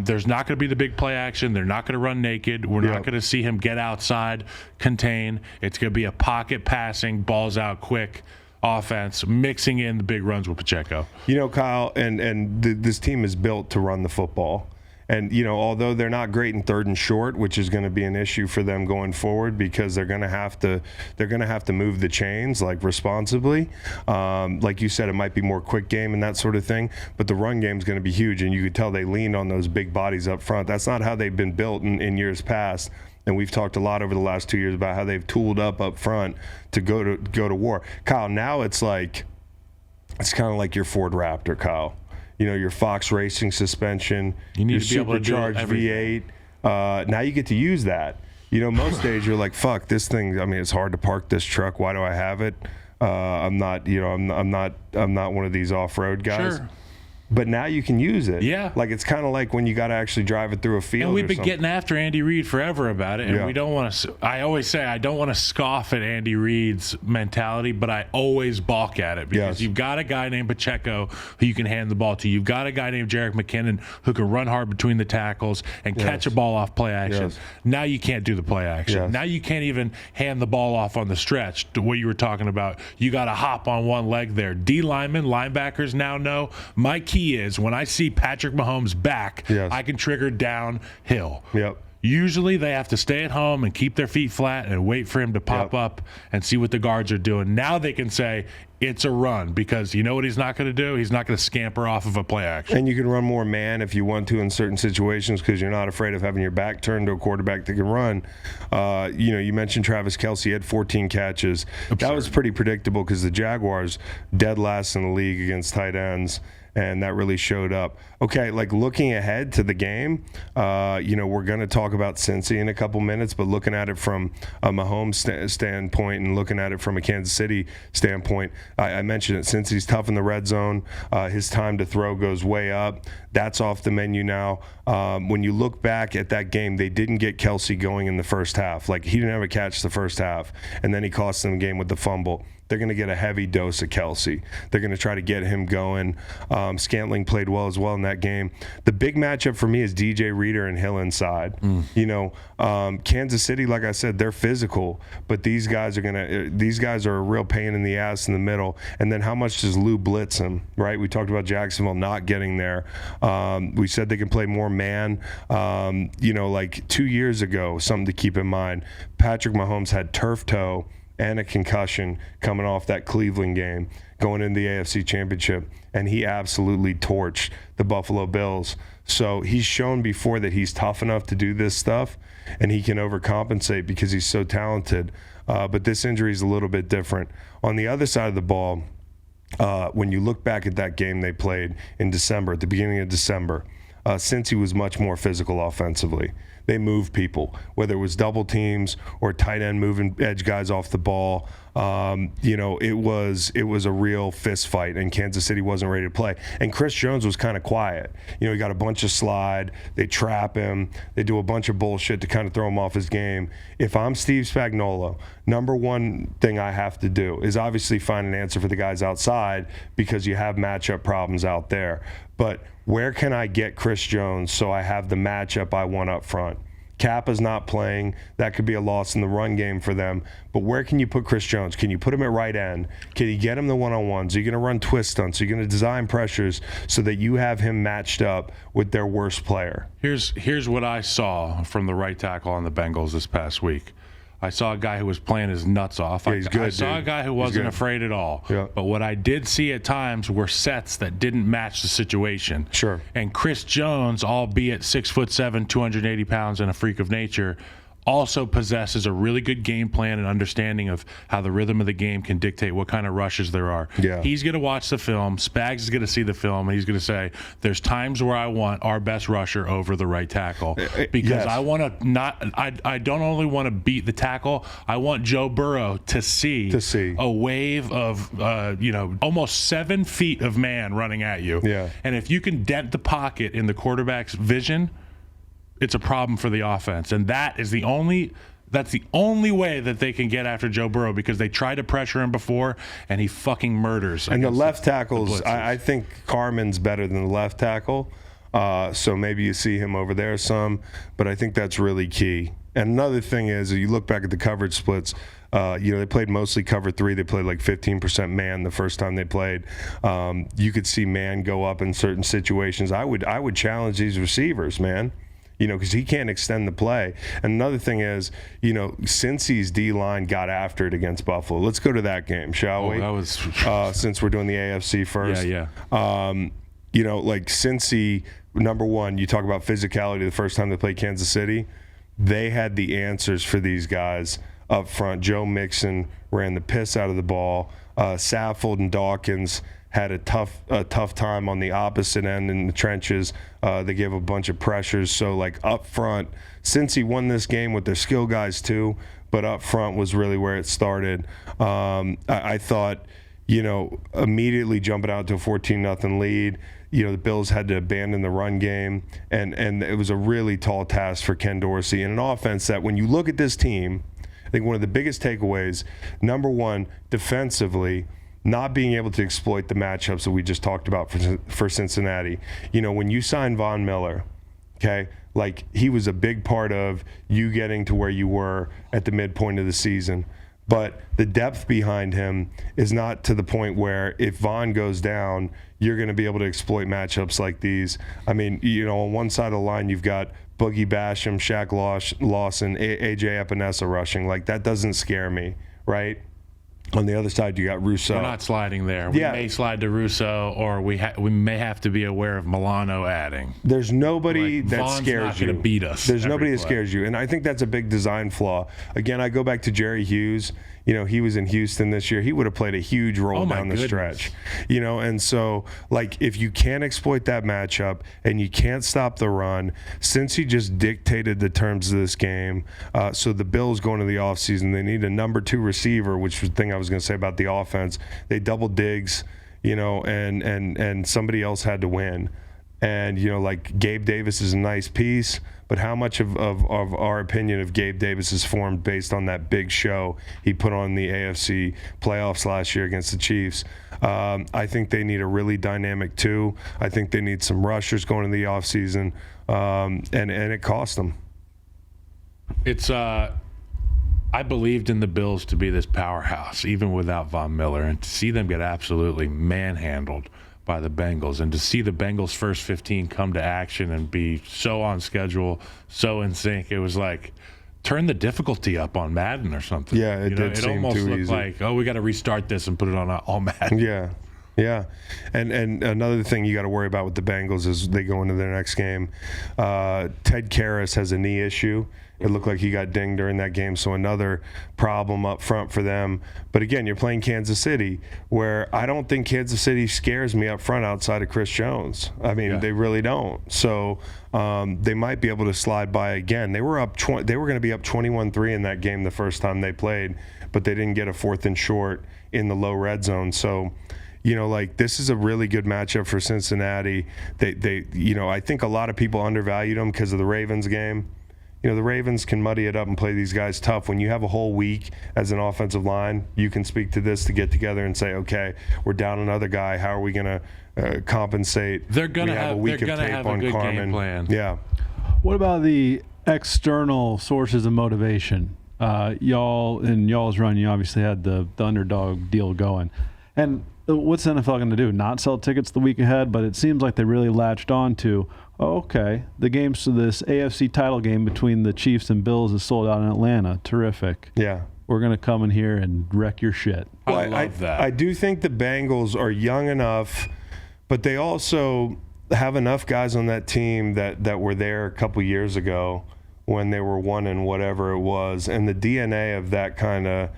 B: There's not going to be the big play action. They're not going to run naked. We're not going to see him get outside, contain. It's going to be a pocket passing, balls out quick offense, mixing in the big runs with Pacheco.
A: Kyle, and this team is built to run the football. And, although they're not great in third and short, which is going to be an issue for them going forward because they're going to have to move the chains responsibly. Like you said, it might be more quick game and that sort of thing, but the run game is going to be huge, and you could tell they leaned on those big bodies up front. That's not how they've been built in years past. And we've talked a lot over the last 2 years about how they've tooled up front to go to war. Kyle, now it's kind of like your Ford Raptor, Kyle. Your Fox Racing suspension,
B: you need
A: your
B: to be
A: supercharged
B: able to do
A: V8. Now you get to use that. Most days you're like, fuck this thing. I mean, it's hard to park this truck. Why do I have it? I'm not one of these off-road guys.
B: Sure.
A: but now you can use it.
B: Yeah.
A: Like it's kind of like when you got to actually drive it through a field.
B: And we've
A: or
B: been
A: something.
B: getting after Andy Reid forever about it, and
A: Yeah.
B: we don't want to. I always say I don't want to scoff at Andy Reid's mentality, but I always balk at it because
A: Yes.
B: you've got a guy named Pacheco who you can hand the ball to. You've got a guy named Jerick McKinnon who can run hard between the tackles and catch a ball off play action.
A: Yes.
B: Now you can't do the play action.
A: Yes.
B: Now you can't even hand the ball off on the stretch. What you were talking about, you got to hop on one leg there. D linemen, linebackers now know my key is when I see Patrick Mahomes back,
A: Yes.
B: I can trigger downhill.
A: Yep.
B: Usually they have to stay at home and keep their feet flat and wait for him to pop up and see what the guards are doing. Now they can say it's a run because you know what he's not going to do? He's not going to scamper off of a play action.
A: And you can run more man if you want to in certain situations because you're not afraid of having your back turned to a quarterback that can run. You mentioned Travis Kelce. He had 14 catches.
B: Absurd.
A: That was pretty predictable because the Jaguars dead last in the league against tight ends. And that really showed up. Okay, like looking ahead to the game, we're going to talk about Cincy in a couple minutes, but looking at it from a Mahomes standpoint and looking at it from a Kansas City standpoint, I mentioned it. Cincy's tough in the red zone. His time to throw goes way up. That's off the menu now. When you look back at that game, they didn't get Kelce going in the first half. Like, he didn't have a catch the first half, and then he cost them the game with the fumble. They're going to get a heavy dose of Kelce. They're going to try to get him going. Scantling played well as well in that game. The big matchup for me is DJ Reader and Hill inside. Kansas City, like I said, they're physical, but these guys are a real pain in the ass in the middle. And then how much does Lou blitz him, right? We talked about Jacksonville not getting there. We said they can play more man. Like 2 years ago, something to keep in mind, Patrick Mahomes had turf toe and a concussion coming off that Cleveland game, going into the AFC Championship, and he absolutely torched the Buffalo Bills. So he's shown before that he's tough enough to do this stuff, and he can overcompensate because he's so talented. But this injury is a little bit different. On the other side of the ball, when you look back at that game they played in December, at the beginning of December, since he was much more physical offensively. They moved people, whether it was double teams or tight end moving edge guys off the ball. It was a real fist fight, and Kansas City wasn't ready to play. And Chris Jones was kind of quiet. He got a bunch of slide. They trap him. They do a bunch of bullshit to kind of throw him off his game. If I'm Steve Spagnuolo, number one thing I have to do is obviously find an answer for the guys outside because you have matchup problems out there. But where can I get Chris Jones so I have the matchup I want up front? Kappa's not playing. That could be a loss in the run game for them. But where can you put Chris Jones? Can you put him at right end? Can you get him the one-on-ones? Are you going to run twist stunts? Are you going to design pressures so that you have him matched up with their worst player?
B: Here's what I saw from the right tackle on the Bengals this past week. I saw a guy who was playing his nuts off.
A: Yeah, he's good,
B: I saw
A: dude.
B: a guy who wasn't afraid at all.
A: Yeah.
B: But what I did see at times were sets that didn't match the situation.
A: Sure.
B: And Chris Jones, albeit 6'7", 280 pounds and a freak of nature, also possesses a really good game plan and understanding of how the rhythm of the game can dictate what kind of rushes there are.
A: Yeah.
B: He's going to watch the film. Spags is going to see the film, and he's going to say, there's times where I want our best rusher over the right tackle because
A: yes.
B: I want to not – I don't only want to beat the tackle, I want Joe Burrow to see a wave of, almost 7 feet of man running at you.
A: Yeah.
B: And if you can dent the pocket in the quarterback's vision – it's a problem for the offense, and that's the only way that they can get after Joe Burrow because they tried to pressure him before, and he fucking murders.
A: And the left tackles, I think Carmen's better than the left tackle, so maybe you see him over there some, but I think that's really key. And another thing is, you look back at the coverage splits, they played mostly cover 3. They played like 15% man the first time they played. You could see man go up in certain situations. I would challenge these receivers, man. Because he can't extend the play. And another thing is, Cincy's D-line got after it against Buffalo. Let's go to that game, shall we?
B: That was
A: since we're doing the AFC first.
B: Yeah.
A: Cincy, number one, you talk about physicality the first time they played Kansas City. They had the answers for these guys up front. Joe Mixon ran the piss out of the ball. Saffold and Dawkins had a tough time on the opposite end in the trenches. They gave a bunch of pressures. So, up front, since he won this game with their skill guys too, but up front was really where it started. I thought, immediately jumping out to a 14-0 lead, the Bills had to abandon the run game, and it was a really tall task for Ken Dorsey in an offense that, when you look at this team, I think one of the biggest takeaways, number one, defensively, not being able to exploit the matchups that we just talked about for Cincinnati. When you sign Von Miller, okay, like, he was a big part of you getting to where you were at the midpoint of the season. But the depth behind him is not to the point where if Von goes down, you're going to be able to exploit matchups like these. I mean, on one side of the line, you've got Boogie Basham, Shaq Lawson, AJ Epinesa rushing. Like, that doesn't scare me, right? On the other side, you got Rousseau.
B: We're not sliding there. We may slide to Rousseau, or we may have to be aware of Milano adding.
A: There's nobody that
B: Vaughn's
A: scares
B: not
A: you.
B: gonna beat us.
A: There's nobody that
B: play.
A: scares you, and I think that's a big design flaw. Again, I go back to Jerry Hughes. He was in Houston this year. He would have played a huge role down the stretch. And so, like, if you can't exploit that matchup and you can't stop the run, since he just dictated the terms of this game, so the Bills going to the offseason, they need a number 2 receiver, which was the thing I was going to say about the offense. They doubled Diggs, and somebody else had to win. And, like, Gabe Davis is a nice piece, but how much of our opinion of Gabe Davis is formed based on that big show he put on the AFC playoffs last year against the Chiefs? I think they need a really dynamic 2. I think they need some rushers going into the offseason, and it cost them.
B: It's I believed in the Bills to be this powerhouse, even without Von Miller, and to see them get absolutely manhandled by the Bengals, and to see the Bengals' first 15 come to action and be so on schedule, so in sync, it was like, turn the difficulty up on Madden or something.
A: Yeah, it did seem
B: almost
A: too
B: looked
A: easy.
B: like, we got to restart this and put it on all Madden.
A: Yeah. And another thing you got to worry about with the Bengals is they go into their next game. Ted Karras has a knee issue. It looked like he got dinged during that game, so another problem up front for them. But again, you're playing Kansas City, where I don't think Kansas City scares me up front outside of Chris Jones. I mean, they really don't. So they might be able to slide by again. They were up. They were going to be up 21-3 in that game the first time they played, but they didn't get a 4th and short in the low red zone. So, this is a really good matchup for Cincinnati. They I think a lot of people undervalued them because of the Ravens game. The Ravens can muddy it up and play these guys tough. When you have a whole week as an offensive line, you can speak to this to get together and say, okay, we're down another guy. How are we going to compensate?
B: They're going to have a week of tape on Carmen. Game plan.
A: Yeah.
C: What about the external sources of motivation? Y'all's run, you obviously had the underdog deal going. And what's the NFL going to do? Not sell tickets the week ahead? But it seems like they really latched on to, the games to this AFC title game between the Chiefs and Bills is sold out in Atlanta. Terrific.
A: Yeah.
C: We're going to come in here and wreck your shit.
A: Well,
B: I love that.
A: I do think the Bengals are young enough, but they also have enough guys on that team that were there a couple years ago when they were 1 and whatever it was. And the DNA of that kind of,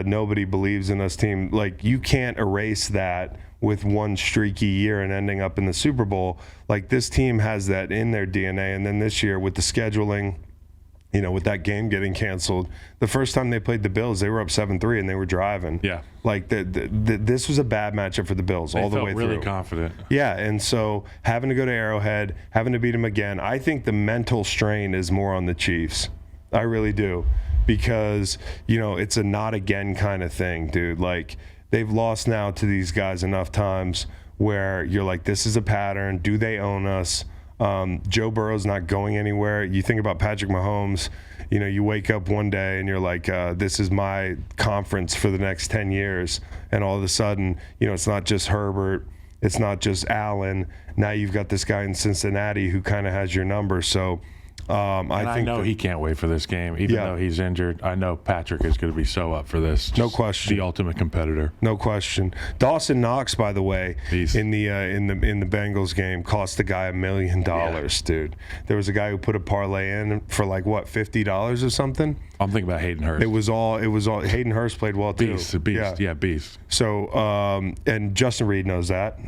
A: nobody believes in us team, you can't erase that with one streaky year and ending up in the Super Bowl. This team has that in their DNA. And then this year with the scheduling, with that game getting canceled, the first time they played the Bills, they were up 7-3 and they were driving.
B: Yeah.
A: This was a bad matchup for the Bills all the way through.
B: They felt really confident.
A: Yeah, and so having to go to Arrowhead, having to beat them again, I think the mental strain is more on the Chiefs. I really do. Because, it's a not again kind of thing, dude. They've lost now to these guys enough times where you're like, this is a pattern. Do they own us? Joe Burrow's not going anywhere. You think about Patrick Mahomes, you wake up one day and you're like, this is my conference for the next 10 years. And all of a sudden, it's not just Herbert. It's not just Allen. Now you've got this guy in Cincinnati who kind of has your number. So
B: I know he can't wait for this game, even though he's injured. I know Patrick is going to be so up for this.
A: No question.
B: The ultimate competitor.
A: No question. Dawson Knox, by the way, in the Bengals game, cost the guy $1 million, dude. There was a guy who put a parlay in for $50 or something.
B: I'm thinking about Hayden Hurst.
A: It was all. Hayden Hurst played well too.
B: Beast. Yeah, beast.
A: So, and Justin Reed knows that.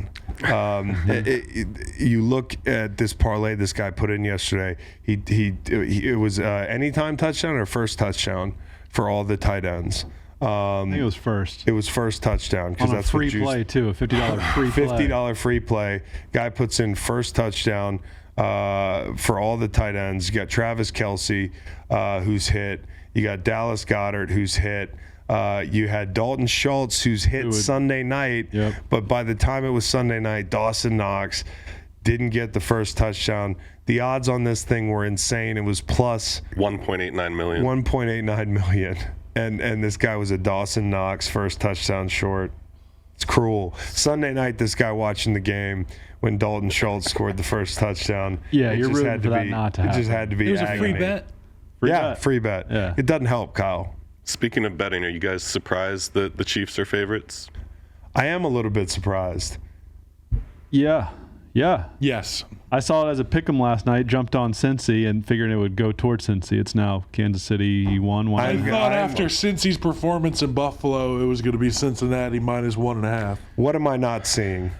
A: You look at this parlay this guy put in yesterday. It was anytime touchdown or first touchdown for all the tight ends.
C: I think it was first.
A: It was first touchdown because that's
C: free
A: what juice,
C: play too, a $50 free play.
A: $50 free play. Guy puts in first touchdown for all the tight ends. You got Travis Kelce, who's hit. You got Dallas Goedert, who's hit. You had Dalton Schultz, who's hit Sunday night.
C: Yep.
A: But by the time it was Sunday night, Dawson Knox didn't get the first touchdown. The odds on this thing were insane. It was plus
D: 1.89 million.
A: 1.89 million. And this guy was a Dawson Knox first touchdown short. It's cruel. Sunday night, this guy watching the game when Dalton Schultz scored the first touchdown.
C: Yeah, you're rooting for that not to happen.
A: It just had to be
E: It was a
A: agony.
E: free bet.
A: Free bet.
C: Yeah.
A: It doesn't help, Kyle.
D: Speaking of betting, are you guys surprised that the Chiefs are favorites?
A: I am a little bit surprised.
C: Yeah.
B: Yes.
C: I saw it as a pick'em last night, jumped on Cincy and figured it would go towards Cincy. It's now Kansas City won.
B: I thought after Cincy's performance in Buffalo, it was going to be Cincinnati minus 1.5.
A: What am I not seeing?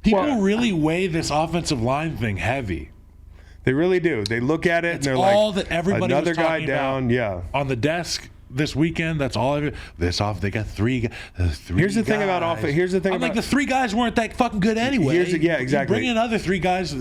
B: People really weigh this offensive line thing heavy.
A: They really do. They look at it
B: It's
A: and they're
B: all
A: like,
B: that everybody
A: another
B: was
A: guy
B: talking
A: down.
B: about
A: Yeah.
B: on the desk this weekend. That's all. They got three.
A: Here's the thing about offense. Here's the thing
B: I'm
A: about
B: like the three guys weren't that fucking good anyway.
A: Exactly.
B: You bring in other three guys,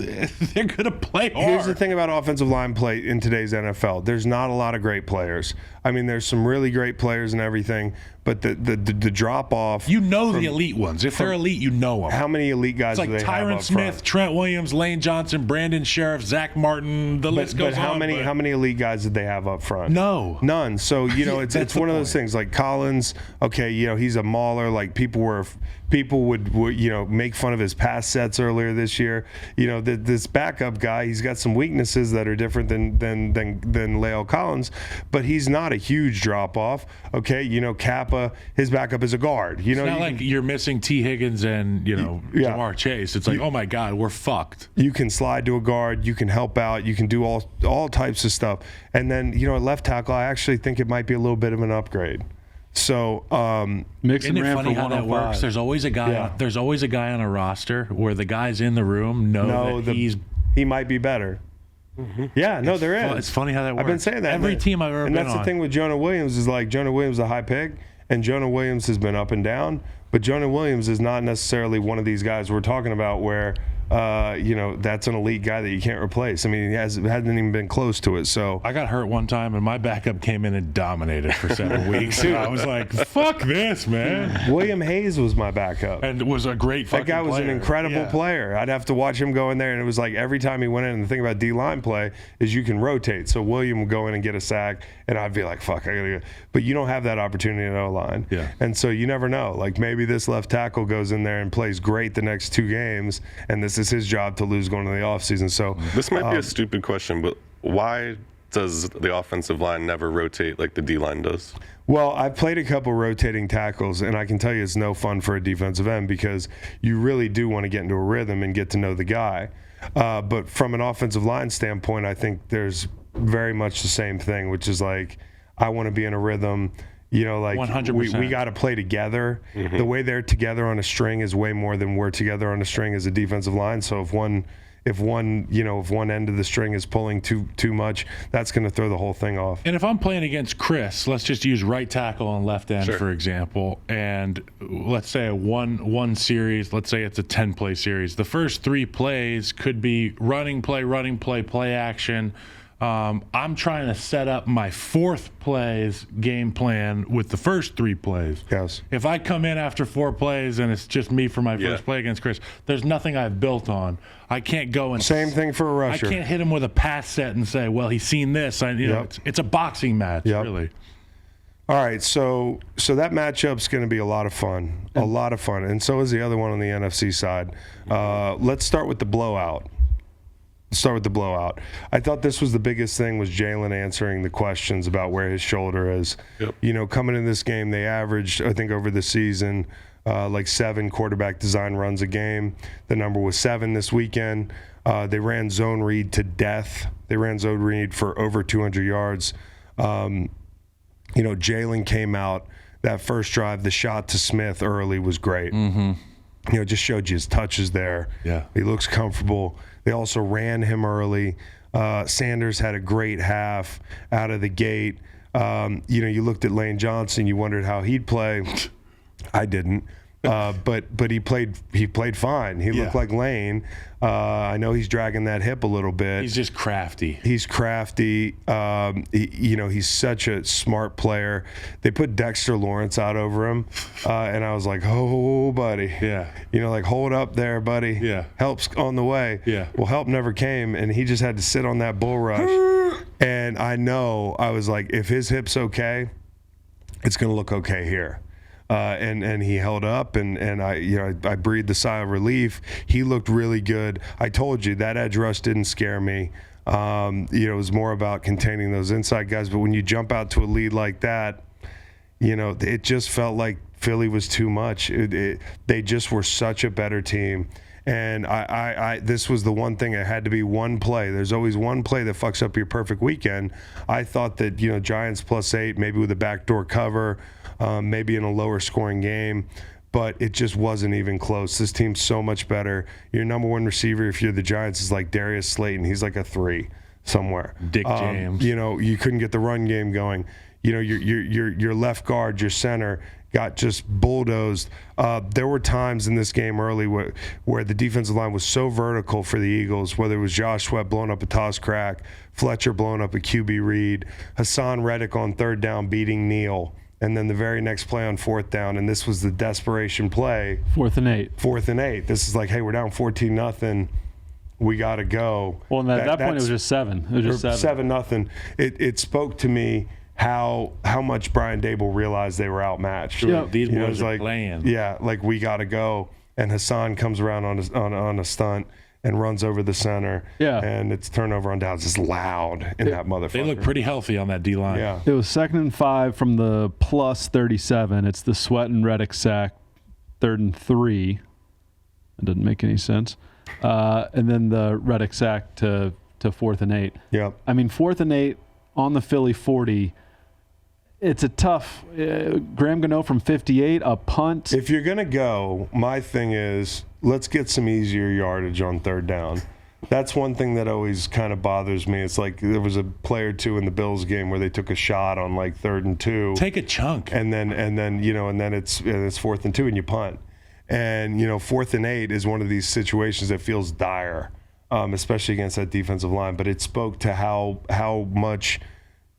B: they're gonna play hard.
A: Here's the thing about offensive line play in today's NFL. There's not a lot of great players. I mean, there's some really great players and everything, but the drop off.
B: You know the elite ones. If they're elite, you know them.
A: How many elite guys
B: It's
A: do
B: like
A: they have
B: Tyron
A: up
B: Smith,
A: front?
B: Trent Williams, Lane Johnson, Brandon Sheriff, Zach Martin. The list goes
A: But how
B: on.
A: many elite guys did they have up front?
B: None.
A: So it's
B: That's
A: one
B: the
A: of those
B: point.
A: things. Like Collins, okay, he's a mauler. Like people would make fun of his pass sets earlier this year. This backup guy, he's got some weaknesses that are different than La'el Collins, but he's not a huge drop off. Okay, Kappa, his backup is a guard.
B: It's not like you're missing T. Higgins and Jamar Chase. It's like, oh my God, we're fucked.
A: You can slide to a guard. You can help out. You can do all types of stuff. And then at left tackle, I actually think it might be a little bit of an upgrade. So
C: Mixon
B: Isn't it
C: ran
B: funny
C: for
B: how that
C: 105.
B: works? There's always a guy.
A: Yeah.
B: There's always a guy on a roster where the guys in the room know that
A: he might be better. Yeah, no, there is.
B: It's funny how that works.
A: I've been saying that.
B: Every team I've ever
A: and
B: been
A: that's
B: on.
A: the thing with Jonah Williams is like Jonah Williams is a high pick, and Jonah Williams has been up and down. But Jonah Williams is not necessarily one of these guys we're talking about where that's an elite guy that you can't replace. I mean, he hasn't even been close to it. So
B: I got hurt one time, and my backup came in and dominated for 7 weeks. And I was like, "Fuck this, man!"
A: William Hayes was my backup.
B: And was a great fucking
A: That guy was an
B: player.
A: incredible
B: Yeah.
A: player. I'd have to watch him go in there, and it was like every time he went in, and the thing about D-line play is you can rotate. So William would go in and get a sack, and I'd be like, fuck, I got to go. But you don't have that opportunity in O-line.
B: Yeah.
A: And so you never know. Like maybe this left tackle goes in there and plays great the next 2 games, and this is his job to lose going into the offseason. So
D: This might be a stupid question, but why does the offensive line never rotate like the D-line does?
A: Well, I've played a couple rotating tackles, and I can tell you it's no fun for a defensive end because you really do want to get into a rhythm and get to know the guy. But from an offensive line standpoint, I think there's very much the same thing, which is like I want to be in a rhythm. Like
B: 100%.
A: we got to play together.
D: Mm-hmm.
A: The way they're together on a string is way more than we're together on a string as a defensive line. So if one end of the string is pulling too much, that's going to throw the whole thing off.
B: And if I'm playing against Chris, let's just use right tackle and left end,
D: Sure.
B: for example, and let's say a one series, let's say it's a 10-play series. The first 3 plays could be running play, play action. I'm trying to set up my 4th play's game plan with the first 3 plays.
A: Yes.
B: If I come in after 4 plays and it's just me for my first play against Chris, there's nothing I've built on. I can't go and
A: Same thing for a rusher.
B: I can't hit him with a pass set and say, well, he's seen this. It's a boxing match, really.
A: All right, so that matchup's going to be a lot of fun, and so is the other one on the NFC side. Let's start with the blowout. I thought this was the biggest thing was Jalen answering the questions about where his shoulder is.
D: Yep.
A: Coming in this game, they averaged, I think, over the season, like 7 quarterback design runs a game. The number was 7 this weekend. They ran zone read to death. They ran zone read for over 200 yards. Jalen came out that first drive. The shot to Smith early was great. Mm-hmm. Just showed you his touches there.
B: Yeah.
A: He looks comfortable. They also ran him early. Sanders had a great half out of the gate. You looked at Lane Johnson, you wondered how he'd play. I didn't. But he played fine. He looked like Lane. I know he's dragging that hip a little bit.
B: He's just crafty.
A: He's crafty. He's such a smart player. They put Dexter Lawrence out over him, and I was like, oh, buddy.
B: Yeah.
A: Like, hold up there, buddy.
B: Yeah.
A: Help's on the way.
B: Yeah.
A: Well, help never came, and he just had to sit on that bull rush. And I was like, if his hip's okay, it's going to look okay here. And he held up, and I breathed a sigh of relief. He looked really good. I told you that edge rush didn't scare me. It was more about containing those inside guys. But when you jump out to a lead like that, it just felt like Philly was too much. They just were such a better team. And this was the one thing. It had to be one play. There's always one play that fucks up your perfect weekend. I thought that Giants +8, maybe with a backdoor cover, maybe in a lower scoring game, but it just wasn't even close. This team's so much better. Your number one receiver, if you're the Giants, is like Darius Slayton. He's like a 3 somewhere.
B: Dick James.
A: You couldn't get the run game going. Your left guard, your center, got just bulldozed. There were times in this game early where the defensive line was so vertical for the Eagles, whether it was Josh Sweat blowing up a toss crack, Fletcher blowing up a QB read, Hassan Reddick on 3rd down beating Neal, and then the very next play on 4th down, and this was the desperation play.
C: 4th and 8.
A: 4th and 8. This is like, hey, we're down 14-0. We got to go.
C: Well, and at that point, it was just 7. It was just
A: 7-0. It spoke to me how much Brian Dable realized they were outmatched.
B: Sure. These boys are playing.
A: Yeah, like we got to go. And Hassan comes around on a stunt and runs over the center.
C: Yeah.
A: And it's turnover on downs. It's loud in that motherfucker.
B: They look pretty healthy on that D-line.
A: Yeah.
C: It was 2nd and 5 from the +37. It's the Sweat and Reddick sack, 3rd and 3. That doesn't make any sense. And then the Reddick sack to 4th and 8.
A: Yep.
C: I mean, 4th and 8 on the Philly 40. It's a tough Graham Gano from 58, a punt.
A: If you're going to go, my thing is let's get some easier yardage on 3rd down. That's one thing that always kind of bothers me. It's like there was a play or two in the Bills game where they took a shot on like 3rd and 2.
B: Take a chunk.
A: And then it's 4th and 2 and you punt. And 4th and 8 is one of these situations that feels dire, especially against that defensive line. But it spoke to how much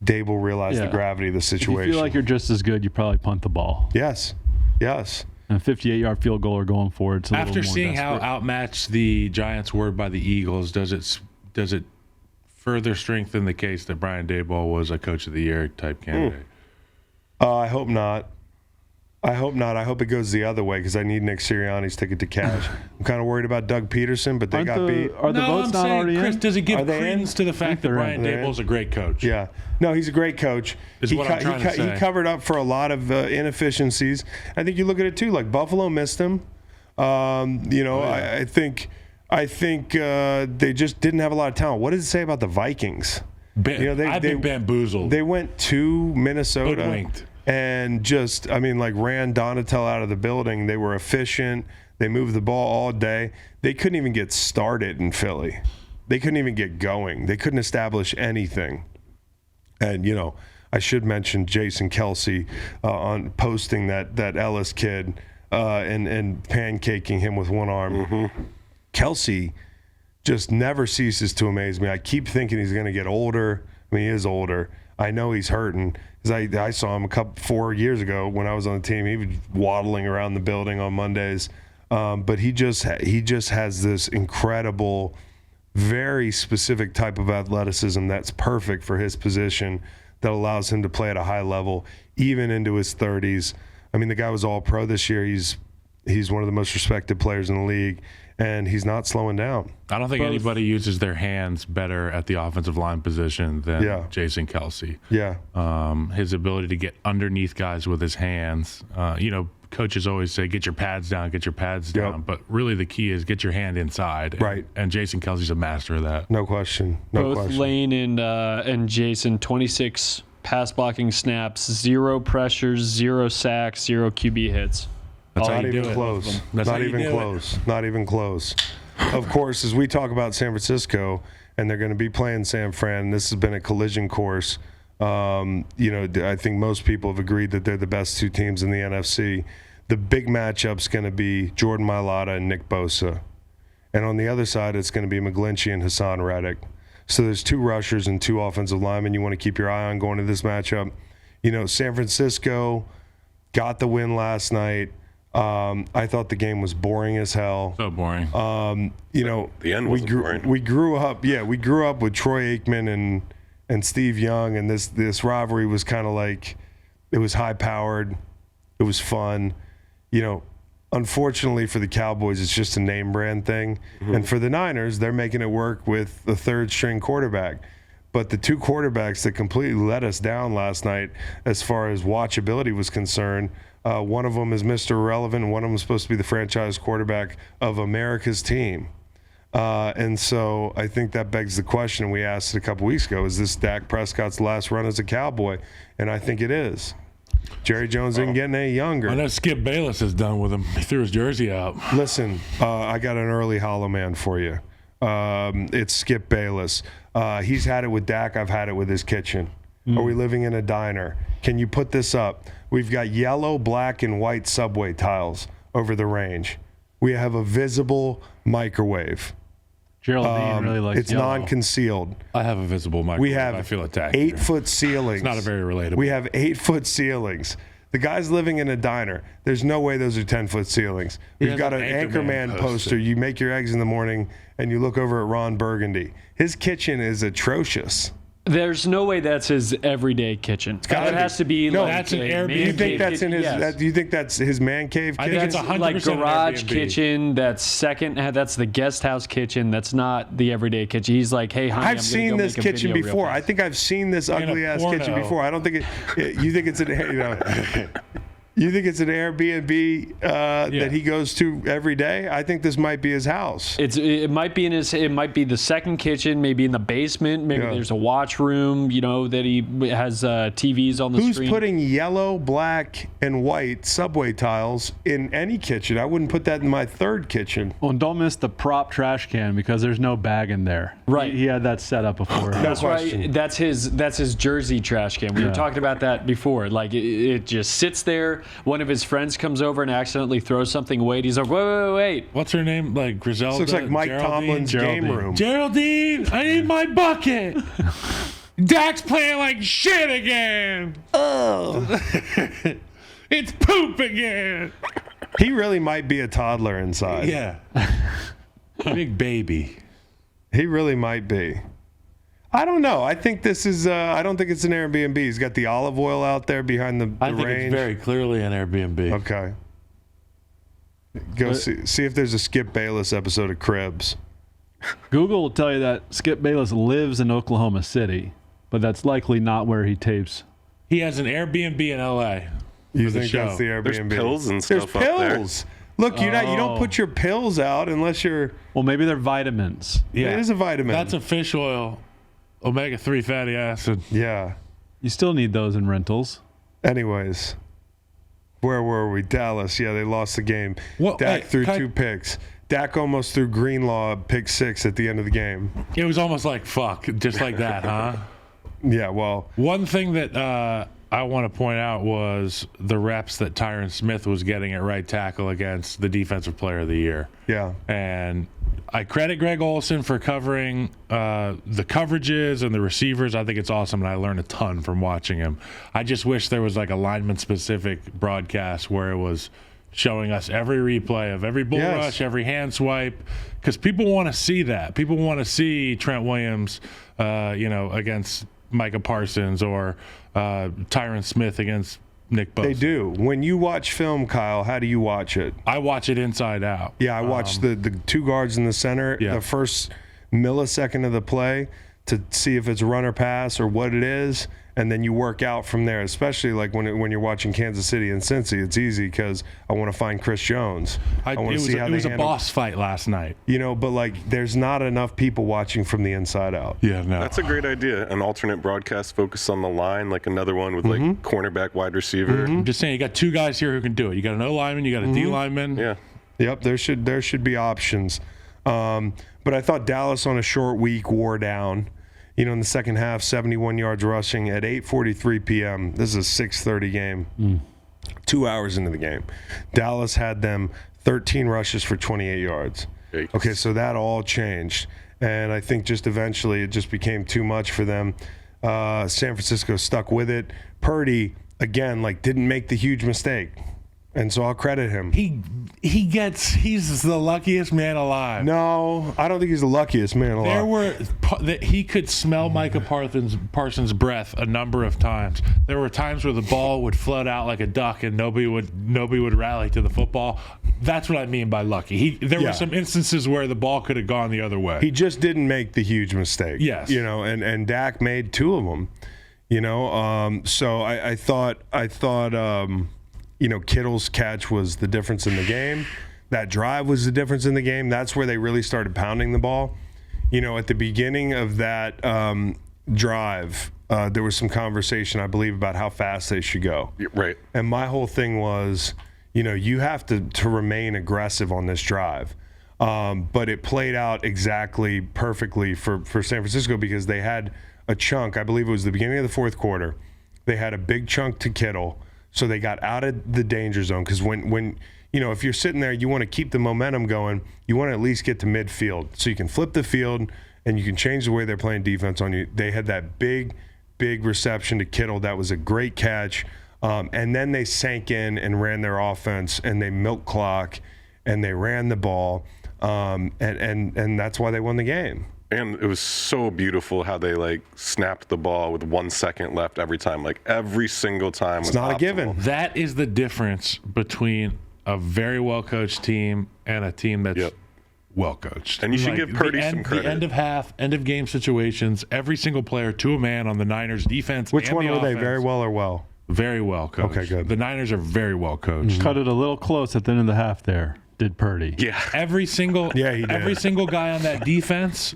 A: Dable realized the gravity of the situation.
C: If you feel like you're just as good, you probably punt the ball.
A: Yes.
C: And a 58-yard field goal or going for it.
B: After seeing how outmatched the Giants were by the Eagles, does it further strengthen the case that Brian Dable was a Coach of the Year type candidate?
A: I hope not. I hope it goes the other way because I need Nick Sirianni's ticket to cash. I'm kind of worried about Doug Peterson, but they got beat.
C: Are the votes not already
B: Chris,
C: in?
B: does it give credence to the fact that Brian Dable's a great coach?
A: Yeah. No, he's a great coach.
B: Is what I'm trying to say.
A: He covered up for a lot of inefficiencies. I think you look at it too. Like Buffalo missed him. I think they just didn't have a lot of talent. What does it say about the Vikings?
B: I've been bamboozled.
A: They went to Minnesota.
B: Hoodwinked.
A: And ran Donatel out of the building. They were efficient. They moved the ball all day. They couldn't even get started in Philly. They couldn't even get going. They couldn't establish anything. And, I should mention Jason Kelce on posting that Ellis kid and pancaking him with one arm.
D: Mm-hmm.
A: Kelce just never ceases to amaze me. I keep thinking he's going to get older. I mean, he is older. I know he's hurting. Because I saw him 4 years ago when I was on the team. He was waddling around the building on Mondays. But he just has this incredible, very specific type of athleticism that's perfect for his position that allows him to play at a high level, even into his 30s. I mean, the guy was all pro this year. He's one of the most respected players in the league, and he's not slowing down.
B: I don't think anybody uses their hands better at the offensive line position than Jason Kelce.
A: Yeah.
B: His ability to get underneath guys with his hands. Coaches always say, get your pads down.
A: Yep.
B: But really the key is get your hand inside.
A: Right.
B: And Jason Kelce's a master of that.
A: No question.
E: Both Lane and Jason, 26 pass blocking snaps, 0 pressures, 0 sacks, 0 QB hits.
B: That's how
A: Not
B: you
A: even
B: do it.
A: close.
B: That's how
A: Not
B: you
A: even
B: do
A: close. Not even close. Of course, as we talk about San Francisco, and they're going to be playing San Fran, this has been a collision course I think most people have agreed that they're the best two teams in the NFC. The big matchup's going to be Jordan Mailata and Nick Bosa. And on the other side, it's going to be McGlinchey and Hassan Reddick. So there's two rushers and two offensive linemen you want to keep your eye on going to this matchup. San Francisco got the win last night. I thought the game was boring as hell.
B: So boring.
D: The end was boring.
A: We grew up with Troy Aikman and Steve Young, and this rivalry was kind of like, it was high powered, it was fun. Unfortunately for the Cowboys, it's just a name brand thing. Mm-hmm. And for the Niners, they're making it work with the third string quarterback. But the two quarterbacks that completely let us down last night as far as watchability was concerned, one of them is Mr. Irrelevant, and one of them is supposed to be the franchise quarterback of America's team. And so I think that begs the question we asked a couple weeks ago, is this Dak Prescott's last run as a Cowboy? And I think it is. Jerry Jones isn't getting any younger.
B: I know Skip Bayless is done with him. He threw his jersey out.
A: Listen, I got an early Hollow Man for you. It's Skip Bayless. He's had it with Dak. I've had it with his kitchen. Are we living in a diner? Can you put this up? We've got yellow, black, and white subway tiles over the range. We have a visible microwave.
C: Geraldine really likes
A: it's
C: yellow.
A: non-concealed.
B: I have a visible microwave.
A: We have
B: I feel attacked.
A: 8-foot ceilings.
B: It's not a very relatable.
A: We have 8-foot ceilings. The guy's living in a diner. There's no way those are 10-foot ceilings. We've got an Anchorman poster. You make your eggs in the morning, and you look over at Ron Burgundy. His kitchen is atrocious.
E: There's no way that's his everyday kitchen. That has to be
B: that's an Airbnb.
A: Do you think that's in his?
E: Yes.
A: Do you think that's his man cave
B: I
A: kitchen?
B: think it's 100%
E: like garage
B: Airbnb.
E: kitchen. That's the guest house kitchen. That's not the everyday kitchen. He's like, hey, honey,
A: I've seen this kitchen before. I
E: I
A: think I've seen this ugly ass
B: porno.
A: kitchen before. I don't think you think it's an you think it's an Airbnb that he goes to every day? I think this might be his house.
E: It might be it might be the second kitchen, maybe in the basement. Maybe there's a watch room. That he has TVs on the screen.
A: Who's putting yellow, black, and white subway tiles in any kitchen? I wouldn't put that in my third kitchen.
C: Well, and don't miss the prop trash can because there's no bag in there.
E: Right.
C: He had that set up before.
E: That's right. That's his Jersey trash can. We were talking about that before. Like it just sits there. One of his friends comes over and accidentally throws something away. He's like, wait.
B: What's her name? Like Griselda?
A: This looks like Mike Tomlin's game room.
B: Geraldine, I need my bucket. Dak's playing like shit again. Oh. It's poop again.
A: He really might be a toddler inside.
B: Yeah. Big baby.
A: He really might be. I don't know. I think this is. I don't think it's an Airbnb. He's got the olive oil out there behind the
B: I think
A: range.
B: it's very clearly an Airbnb.
A: Okay. Go see if there's a Skip Bayless episode of Cribs.
C: Google will tell you that Skip Bayless lives in Oklahoma City, but that's likely not where he tapes.
B: He has an Airbnb in L.A.
A: You
B: for the
A: think
B: show.
A: that's the Airbnb?
D: There's pills and stuff
A: There's
D: up there.
A: pills. Look, you don't put your pills out unless you're.
C: Well, maybe they're vitamins.
A: Yeah, it is a vitamin.
B: That's a fish oil, omega-3 fatty acid.
A: Yeah.
C: You still need those in rentals.
A: Anyways, where were we? Dallas. Yeah, they lost the game.
B: Well,
A: Dak
B: hey,
A: threw 2 picks. Dak almost threw Greenlaw pick 6 at the end of the game.
B: It was almost like fuck, just like that, huh?
A: Yeah, well.
B: One thing that I want to point out was the reps that Tyron Smith was getting at right tackle against the Defensive Player of the Year.
A: Yeah.
B: And I credit Greg Olsen for covering the coverages and the receivers. I think it's awesome, and I learned a ton from watching him. I just wish there was like a lineman-specific broadcast where it was showing us every replay of every bull rush, every hand swipe, because people want to see that. People want to see Trent Williams, against Micah Parsons or Tyron Smith against Nick Bosa.
A: They do. When you watch film, Kyle, how do you watch it?
B: I watch it inside out.
A: Yeah, I watch the 2 guards in the center, the first millisecond of the play to see if it's run or pass or what it is, and then you work out from there, especially like when you're watching Kansas City and Cincy. It's easy because I want to find Chris Jones. I want to see how
B: it
A: they
B: was a
A: handle.
B: boss fight last night.
A: But like there's not enough people watching from the inside out.
B: Yeah, no.
D: That's a great idea. An alternate broadcast focus on the line, like another one with like cornerback, wide receiver.
B: I'm just saying, you got 2 guys here who can do it. You got an O lineman, you got a D lineman.
D: Yeah.
A: Yep, there should be options. But I thought Dallas on a short week wore down. in the second half, 71 yards rushing at 8:43 p.m. This is a 6:30 game. 2 hours into the game. Dallas had them 13 rushes for 28 yards.
D: Yikes.
A: Okay, so that all changed. And I think just eventually it just became too much for them. San Francisco stuck with it. Purdy, again, didn't make the huge mistake. And so I'll credit him.
B: He's the luckiest man alive.
A: No, I don't think he's the luckiest man alive.
B: He could smell Micah Parsons' breath a number of times. There were times where the ball would float out like a duck and nobody would rally to the football. That's what I mean by lucky. There were some instances where the ball could have gone the other way.
A: He just didn't make the huge mistake.
B: Yes.
A: And Dak made 2 of them. So I thought Kittle's catch was the difference in the game. That drive was the difference in the game. That's where they really started pounding the ball. At the beginning of that drive, there was some conversation, I believe, about how fast they should go.
D: Right.
A: And my whole thing was, you have to remain aggressive on this drive. But it played out exactly perfectly for San Francisco because they had a chunk, I believe it was the beginning of the fourth quarter. They had a big chunk to Kittle. So they got out of the danger zone because when if you're sitting there, you want to keep the momentum going. You want to at least get to midfield so you can flip the field and you can change the way they're playing defense on you. They had that big reception to Kittle. That was a great catch. And then they sank in and ran their offense and they milked clock and they ran the ball. And that's why they won the game.
D: And it was so beautiful how they snapped the ball with 1 second left every time. Every single time.
A: It's not
D: optimal.
A: a given.
B: That is the difference between a very well coached team and a team that's well coached.
D: And you should give Purdy some credit.
B: The end of half, end of game situations, every single player to a man on the Niners defense.
A: Which
B: and
A: one
B: the
A: were
B: offense,
A: they? Very well or well?
B: Very well coached.
A: Okay, good.
B: The Niners are very well coached.
C: Cut it a little close at the end of the half there, did Purdy.
D: Yeah.
B: Every single
A: he did.
B: Every single guy on that defense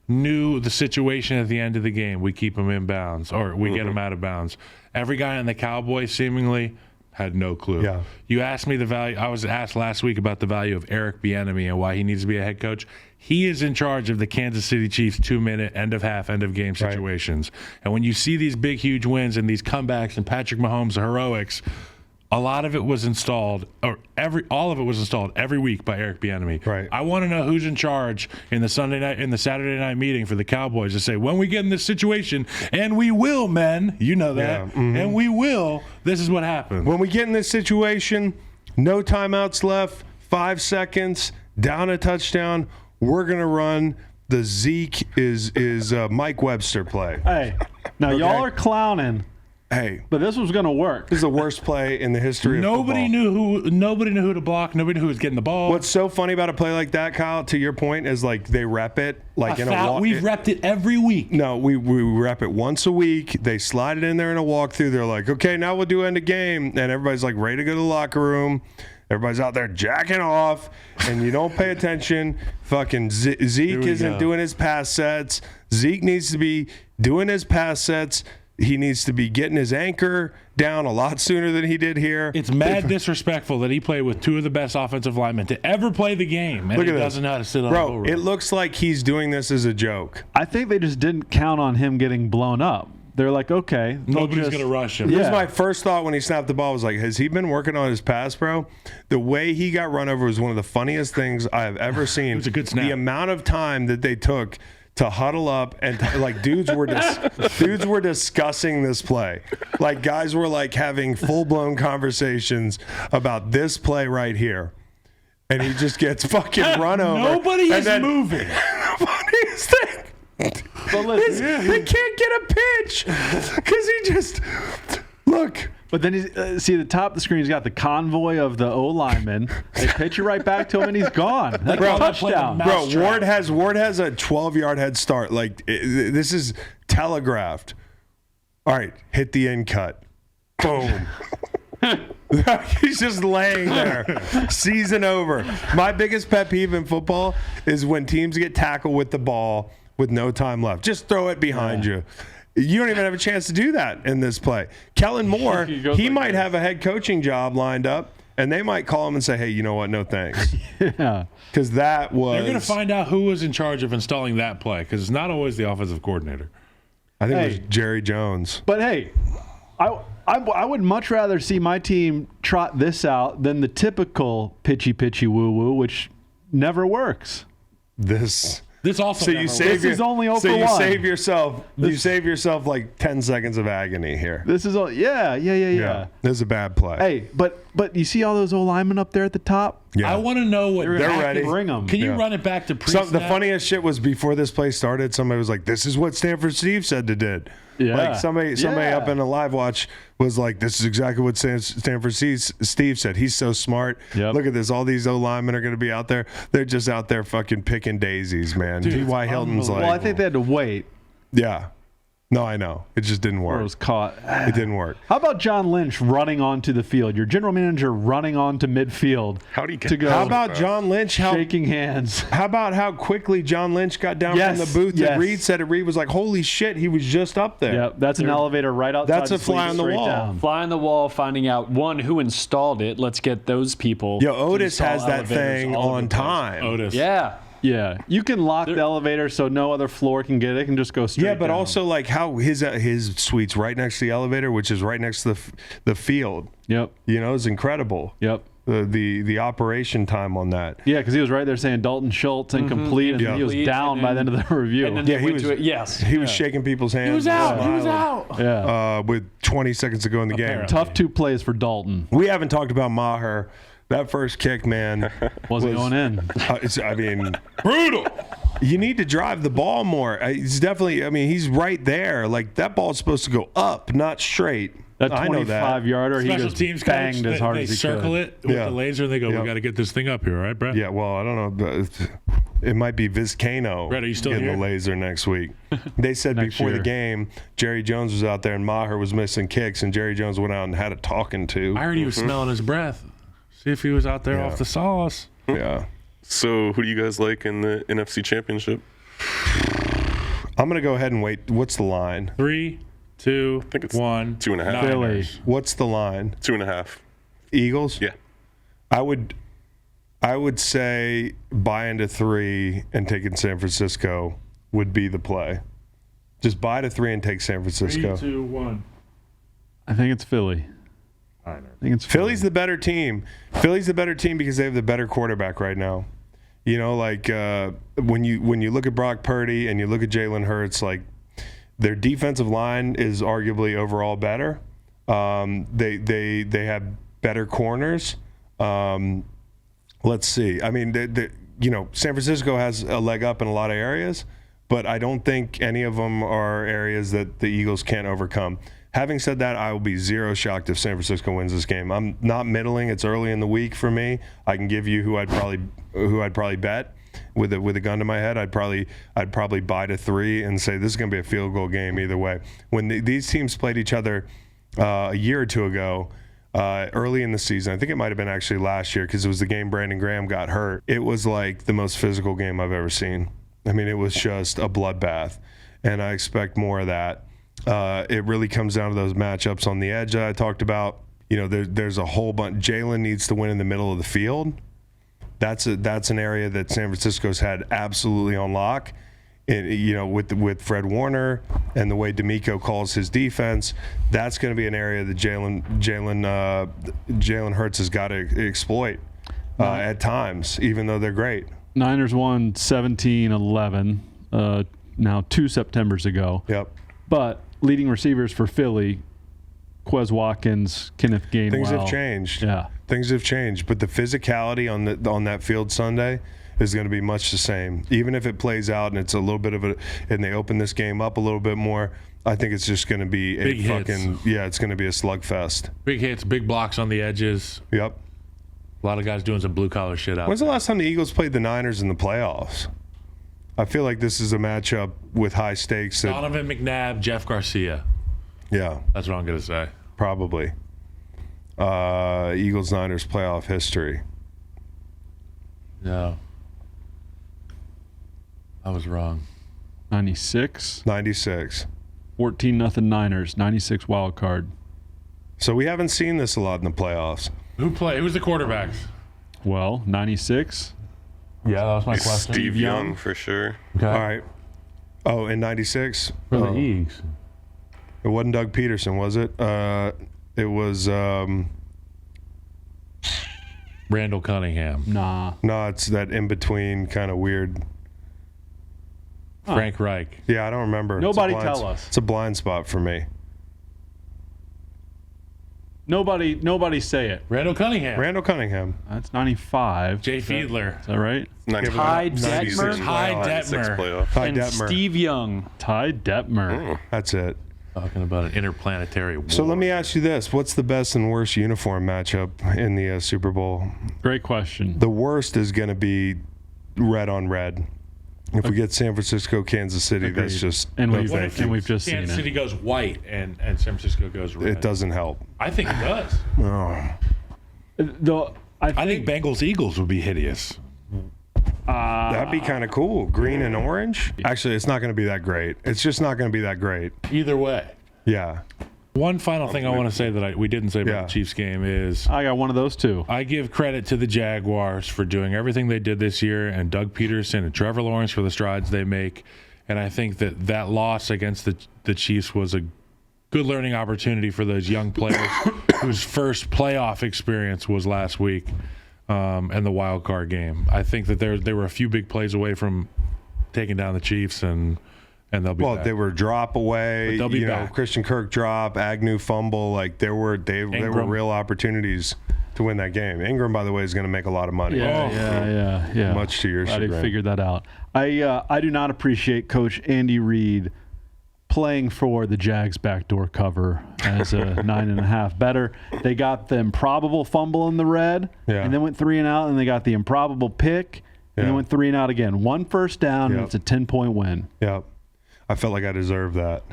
B: knew the situation at the end of the game. We keep him in bounds or we get him out of bounds. Every guy on the Cowboys seemingly had no clue.
A: Yeah.
B: You asked me the value. I was asked last week about the value of Eric Bieniemy and why he needs to be a head coach. He is in charge of the Kansas City Chiefs 2-minute end of half, end of game situations. Right. And when you see these big, huge wins and these comebacks and Patrick Mahomes' heroics, a lot of it was installed, all of it was installed every week by Eric Bieniemy.
A: Right.
B: I want to know who's in charge in the Saturday night meeting for the Cowboys to say, when we get in this situation, and we will, men, you know that, and we will, this is what happens.
A: When we get in this situation, no timeouts left, 5 seconds, down a touchdown, we're going to run the Zeke is Mike Webster play.
C: Hey, now y'all are clowning.
A: Hey,
C: but this was going to work.
A: This is the worst play in the history of football.
B: Nobody knew who to block. Nobody knew who was getting the ball.
A: What's so funny about a play like that, Kyle, to your point, is they rep it in a walk.
B: We've repped it every week.
A: No, we rep it once a week. They slide it in there in a walkthrough. They're like, okay, now we'll do end of game, and everybody's ready to go to the locker room. Everybody's out there jacking off, and you don't pay attention. Fucking Zeke isn't doing his pass sets. Zeke needs to be doing his pass sets. He needs to be getting his anchor down a lot sooner than he did here.
B: It's mad disrespectful that he played with 2 of the best offensive linemen to ever play the game, and he doesn't know how to sit on the bull rope.
A: It looks like he's doing this as a joke.
C: I think they just didn't count on him getting blown up. They're like, okay.
B: Nobody's going to rush him.
A: Here's my first thought when he snapped the ball was has he been working on his pass, bro? The way he got run over was one of the funniest things I have ever seen.
B: It was a good snap.
A: The amount of time that they took to huddle up and dudes were discussing this play. Guys were having full-blown conversations about this play right here. And he just gets fucking run over.
B: Nobody is moving.
A: The funniest thing. They can't get a pitch because he just look.
C: But then see at the top of the screen, he's got the convoy of the O linemen. They pitch it right back to him, and he's gone. That's a touchdown.
A: Bro, Ward has a 12-yard head start. This is telegraphed. All right, hit the end cut. Boom. He's just laying there. Season over. My biggest pet peeve in football is when teams get tackled with the ball with no time left. Just throw it behind you. You don't even have a chance to do that in this play. Kellen Moore, he might have a head coaching job lined up, and they might call him and say, hey, you know what? No thanks.
C: Yeah.
A: Because that was...
B: They're going to find out who was in charge of installing that play because it's not always the offensive coordinator.
A: I think it
C: Hey.
A: was Jerry Jones.
C: But hey, I would much rather see my team trot this out than the typical pitchy woo-woo, which never works.
A: This
B: also
A: so
B: never
A: you
B: works.
A: save
C: This is only 0
A: so
C: for
A: you
C: 1.
A: save yourself you save yourself like 10 seconds of agony here.
C: This is all, yeah.
A: This is a bad play.
C: Hey, but you see all those old linemen up there at the top?
A: Yeah.
B: I want to know what
A: They're ready.
C: Bring them.
B: Can you
A: Yeah.
B: run it back to
A: So
B: pre-snap?
A: the funniest shit was before this play started, somebody was like, "This is what Stanford Steve said to did."
C: Yeah.
A: Like somebody
C: Yeah.
A: up in the live watch was like, "This is exactly what Stanford Steve said. He's so smart.
C: Yep.
A: Look at this. All these O linemen are going to be out there. They're just out there fucking picking daisies, man."
B: Dude,
A: T.Y.
B: it's
A: Hilton's like,
C: Well, I think they had to wait.
A: "Yeah, no, I know. It just didn't
C: Or it
A: work.
C: was caught.
A: It didn't work."
C: How about John Lynch running onto the field? Your general manager running onto midfield.
D: How'd he get
C: to go?
A: How about John Lynch?
C: shaking hands?
A: How about how quickly John Lynch got down
C: Yes,
A: from the booth?
C: yes.
A: And Reed said it. Reed was like, "Holy shit, he was just up there."
C: Yep, that's an elevator right outside.
A: That's a
C: the
A: fly
C: suite,
A: on the
C: straight
A: wall.
C: down.
E: Fly on the wall, finding out one who installed it. Let's get those people.
A: Yo,
E: to
A: Otis
E: install
A: has that
E: elevators
A: thing
E: all over
A: on
E: the place.
A: time.
B: Otis.
E: Yeah.
C: Yeah, you can lock the elevator so no other floor can get it. It can just go straight.
A: Yeah, but
C: down.
A: also like how his suite's right next to the elevator, which is right next to the field.
C: Yep.
A: You know, it's incredible.
C: Yep.
A: The operation time on that.
C: Yeah, because he was right there saying Dalton Schultz incomplete, and
A: Yeah.
C: he was down by the end of the review.
E: And then
A: Yeah,
E: they
A: he
E: went
A: was.
E: to it. Yes.
A: He was shaking people's hands.
B: He was out.
A: and
B: He was
A: smiling,
B: out.
C: yeah,
A: with 20 seconds to go in the game.
B: Apparently.
C: tough 2 plays for Dalton.
A: We haven't talked about Maher. That first kick, man.
C: Wasn't going in.
A: I mean, brutal. You need to drive the ball more. He's definitely. I mean, he's right there. Like that ball's supposed to go up, not straight.
C: That
A: I know that.
C: 25-yarder, he
B: Special
C: just
B: teams
C: banged
B: coach,
C: as hard
B: they
C: as he
B: circle
C: could.
B: it with
A: Yeah.
B: the laser and they go,
A: Yep.
B: "We got to get this thing up here, right, Brett?"
A: Yeah, well, I don't know. But it might be Vizcano
B: Brett, are you still
A: getting
B: here?
A: the laser next week. They said
C: Next
A: before
C: year.
A: the game, Jerry Jones was out there and Maher was missing kicks, and Jerry Jones went out and had a talking to.
B: I heard he was smelling his breath. See if he was out there
A: Yeah.
B: off the sauce.
A: Yeah.
D: So who do you guys like in the NFC Championship?
A: I'm going to go ahead and wait. What's the line?
B: 3, 2,
D: I think it's
B: 1.
D: 2.5.
B: Niners.
A: What's the line?
D: 2.5.
A: Eagles?
D: Yeah.
A: I would say buy into 3 and taking San Francisco would be the play. Just buy to 3 and take San
B: 3,
A: Francisco.
B: 2, 1.
C: I think it's Philly. I think it's
A: Philly's the better team. Philly's the better team because they have the better quarterback right now. You know, like when you look at Brock Purdy and you look at Jalen Hurts, like their defensive line is arguably overall better. They have better corners. Let's see. I mean, San Francisco has a leg up in a lot of areas, but I don't think any of them are areas that the Eagles can't overcome. Having said that, I will be zero shocked if San Francisco wins this game. I'm not middling. It's early in the week for me. I can give you who I'd probably bet with a gun to my head. I'd probably buy to 3 and say this is going to be a field goal game either way. When these teams played each other a year or two ago, early in the season, I think it might have been actually last year because it was the game Brandon Graham got hurt. It was like the most physical game I've ever seen. I mean, it was just a bloodbath, and I expect more of that. It really comes down to those matchups on the edge that I talked about. You know, there's a whole bunch. Jalen needs to win in the middle of the field. That's an area that San Francisco's had absolutely on lock. And, you know, with Fred Warner and the way D'Amico calls his defense, that's going to be an area that Jalen Hurts has got to exploit at times, even though they're great.
C: Niners won 17-11 now 2 Septembers ago.
A: Yep.
C: But leading receivers for Philly, Quez Watkins, Kenneth Gainwell.
A: Things have changed.
C: Yeah.
A: Things have changed, but the physicality on that field Sunday is going to be much the same. Even if it plays out and it's a little bit of and they open this game up a little bit more, I think it's just going to be
B: Big hits.
A: it's going to be a slugfest.
B: Big hits, big blocks on the edges.
A: Yep.
B: A lot of guys doing some blue-collar shit out
A: When's the
B: there.
A: last time the Eagles played the Niners in the playoffs? I feel like this is a matchup with high stakes.
B: Donovan McNabb, Jeff Garcia.
A: Yeah,
B: That's what I'm going to say.
A: probably. Eagles-Niners playoff history.
B: No. I was wrong.
C: 96,
A: 96.
C: 14-0 Niners, 96 wild card.
A: So we haven't seen this a lot in the playoffs.
B: Who was the quarterbacks?
C: Well, 96.
B: Yeah, that was my question.
D: Steve
C: Young.
D: Young for sure.
B: Okay.
A: All right. Oh, in '96.
B: For the Eagles.
A: It wasn't Doug Peterson, was it? It was.
B: Randall Cunningham.
C: Nah.
A: No, it's that in between kind of weird.
B: Frank Reich.
A: Yeah, I don't remember.
C: Nobody tell us.
A: It's a blind spot for me.
C: Nobody say it.
B: Randall Cunningham.
A: Randall Cunningham.
C: That's 95.
B: Jay Fiedler.
C: Is that right?
E: Ty Detmer.
B: Ty Detmer.
D: Playoff.
A: Ty
E: And
A: Detmer.
E: Steve Young.
C: Ty Detmer.
A: That's it.
B: Talking about an interplanetary war.
A: So let me ask you this: what's the best and worst uniform matchup in the Super Bowl?
C: Great question.
A: The worst is going to be red on red. If we get San Francisco, Kansas City, that's just
C: And
A: no
C: we've
A: thank you.
C: just seen
B: Kansas City
C: it.
B: goes white and San Francisco goes red.
A: It doesn't help.
B: I think it does.
A: Oh.
B: I think Bengals Eagles would be hideous.
A: That'd be kind of cool. Green and orange. Actually, it's not going to be that great. It's just not going to be that great.
B: Either way.
A: Yeah.
B: One final thing I want to say that we didn't say about
A: Yeah.
B: the Chiefs game is
C: I got one of those too.
B: I give credit to the Jaguars for doing everything they did this year, and Doug Peterson and Trevor Lawrence for the strides they make. And I think that loss against the Chiefs was a good learning opportunity for those young players whose first playoff experience was last week and the wild card game. I think that they were a few big plays away from taking down the Chiefs, and they'll be back.
A: They were drop away.
B: But they'll be back.
A: Christian Kirk drop, Agnew fumble. Like there were real opportunities to win that game. Ingram, by the way, is going to make a lot of money.
C: Yeah.
A: Much to your
C: Glad he
A: chagrin.
C: figured that out. I do not appreciate Coach Andy Reid playing for the Jags backdoor cover as a 9.5 better. They got the improbable fumble in the red, and then went 3 and out, and they got the improbable pick, and then went 3 and out again. 1 first down, and it's a 10-point win.
A: Yep. I felt like I deserved that.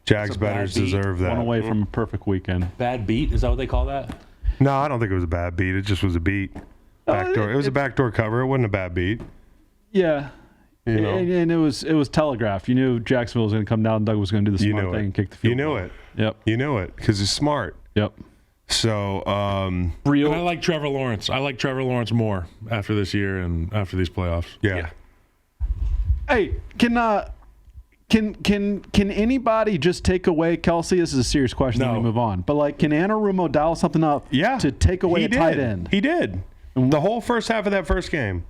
A: Jags bettors deserve that.
C: One away from a perfect weekend.
B: Bad beat? Is that what they call that?
A: No, I don't think it was a bad beat. It just was a beat. Backdoor. It was a backdoor cover. It wasn't a bad beat.
C: Yeah.
A: You know?
C: And it was telegraphed. You knew Jacksonville was going to come down. Doug was going to do the
A: You
C: smart
A: knew
C: thing
A: it.
C: and kick the field
A: You knew
C: goal.
A: it.
C: Yep.
A: You knew it because he's smart.
C: Yep.
A: So,
B: And I like Trevor Lawrence. I like Trevor Lawrence more after this year and after these playoffs.
A: yeah.
C: Hey, can anybody just take away Kelce? This is a serious question. Then we
B: No.
C: move on. But like, can Anarumo dial something up?
A: Yeah.
C: To take away
A: He
C: a tight
A: did.
C: end.
A: He did. The whole first half of that first game.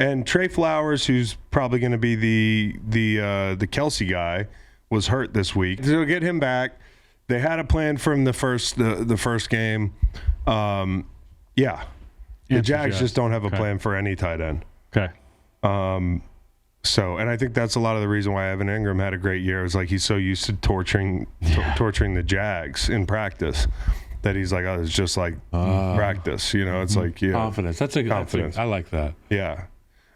A: And Trey Flowers, who's probably going to be the Kelce guy, was hurt this week. So get him back. They had a plan from the first game. The Jags just don't have a plan for any tight end.
C: Okay.
A: So, and I think that's a lot of the reason why Evan Ingram had a great year. It was like he's so used to torturing the Jags in practice that he's like, oh, it's just like practice. You know, it's like
B: Confidence. That's a
A: confidence.
B: I like that.
A: Yeah.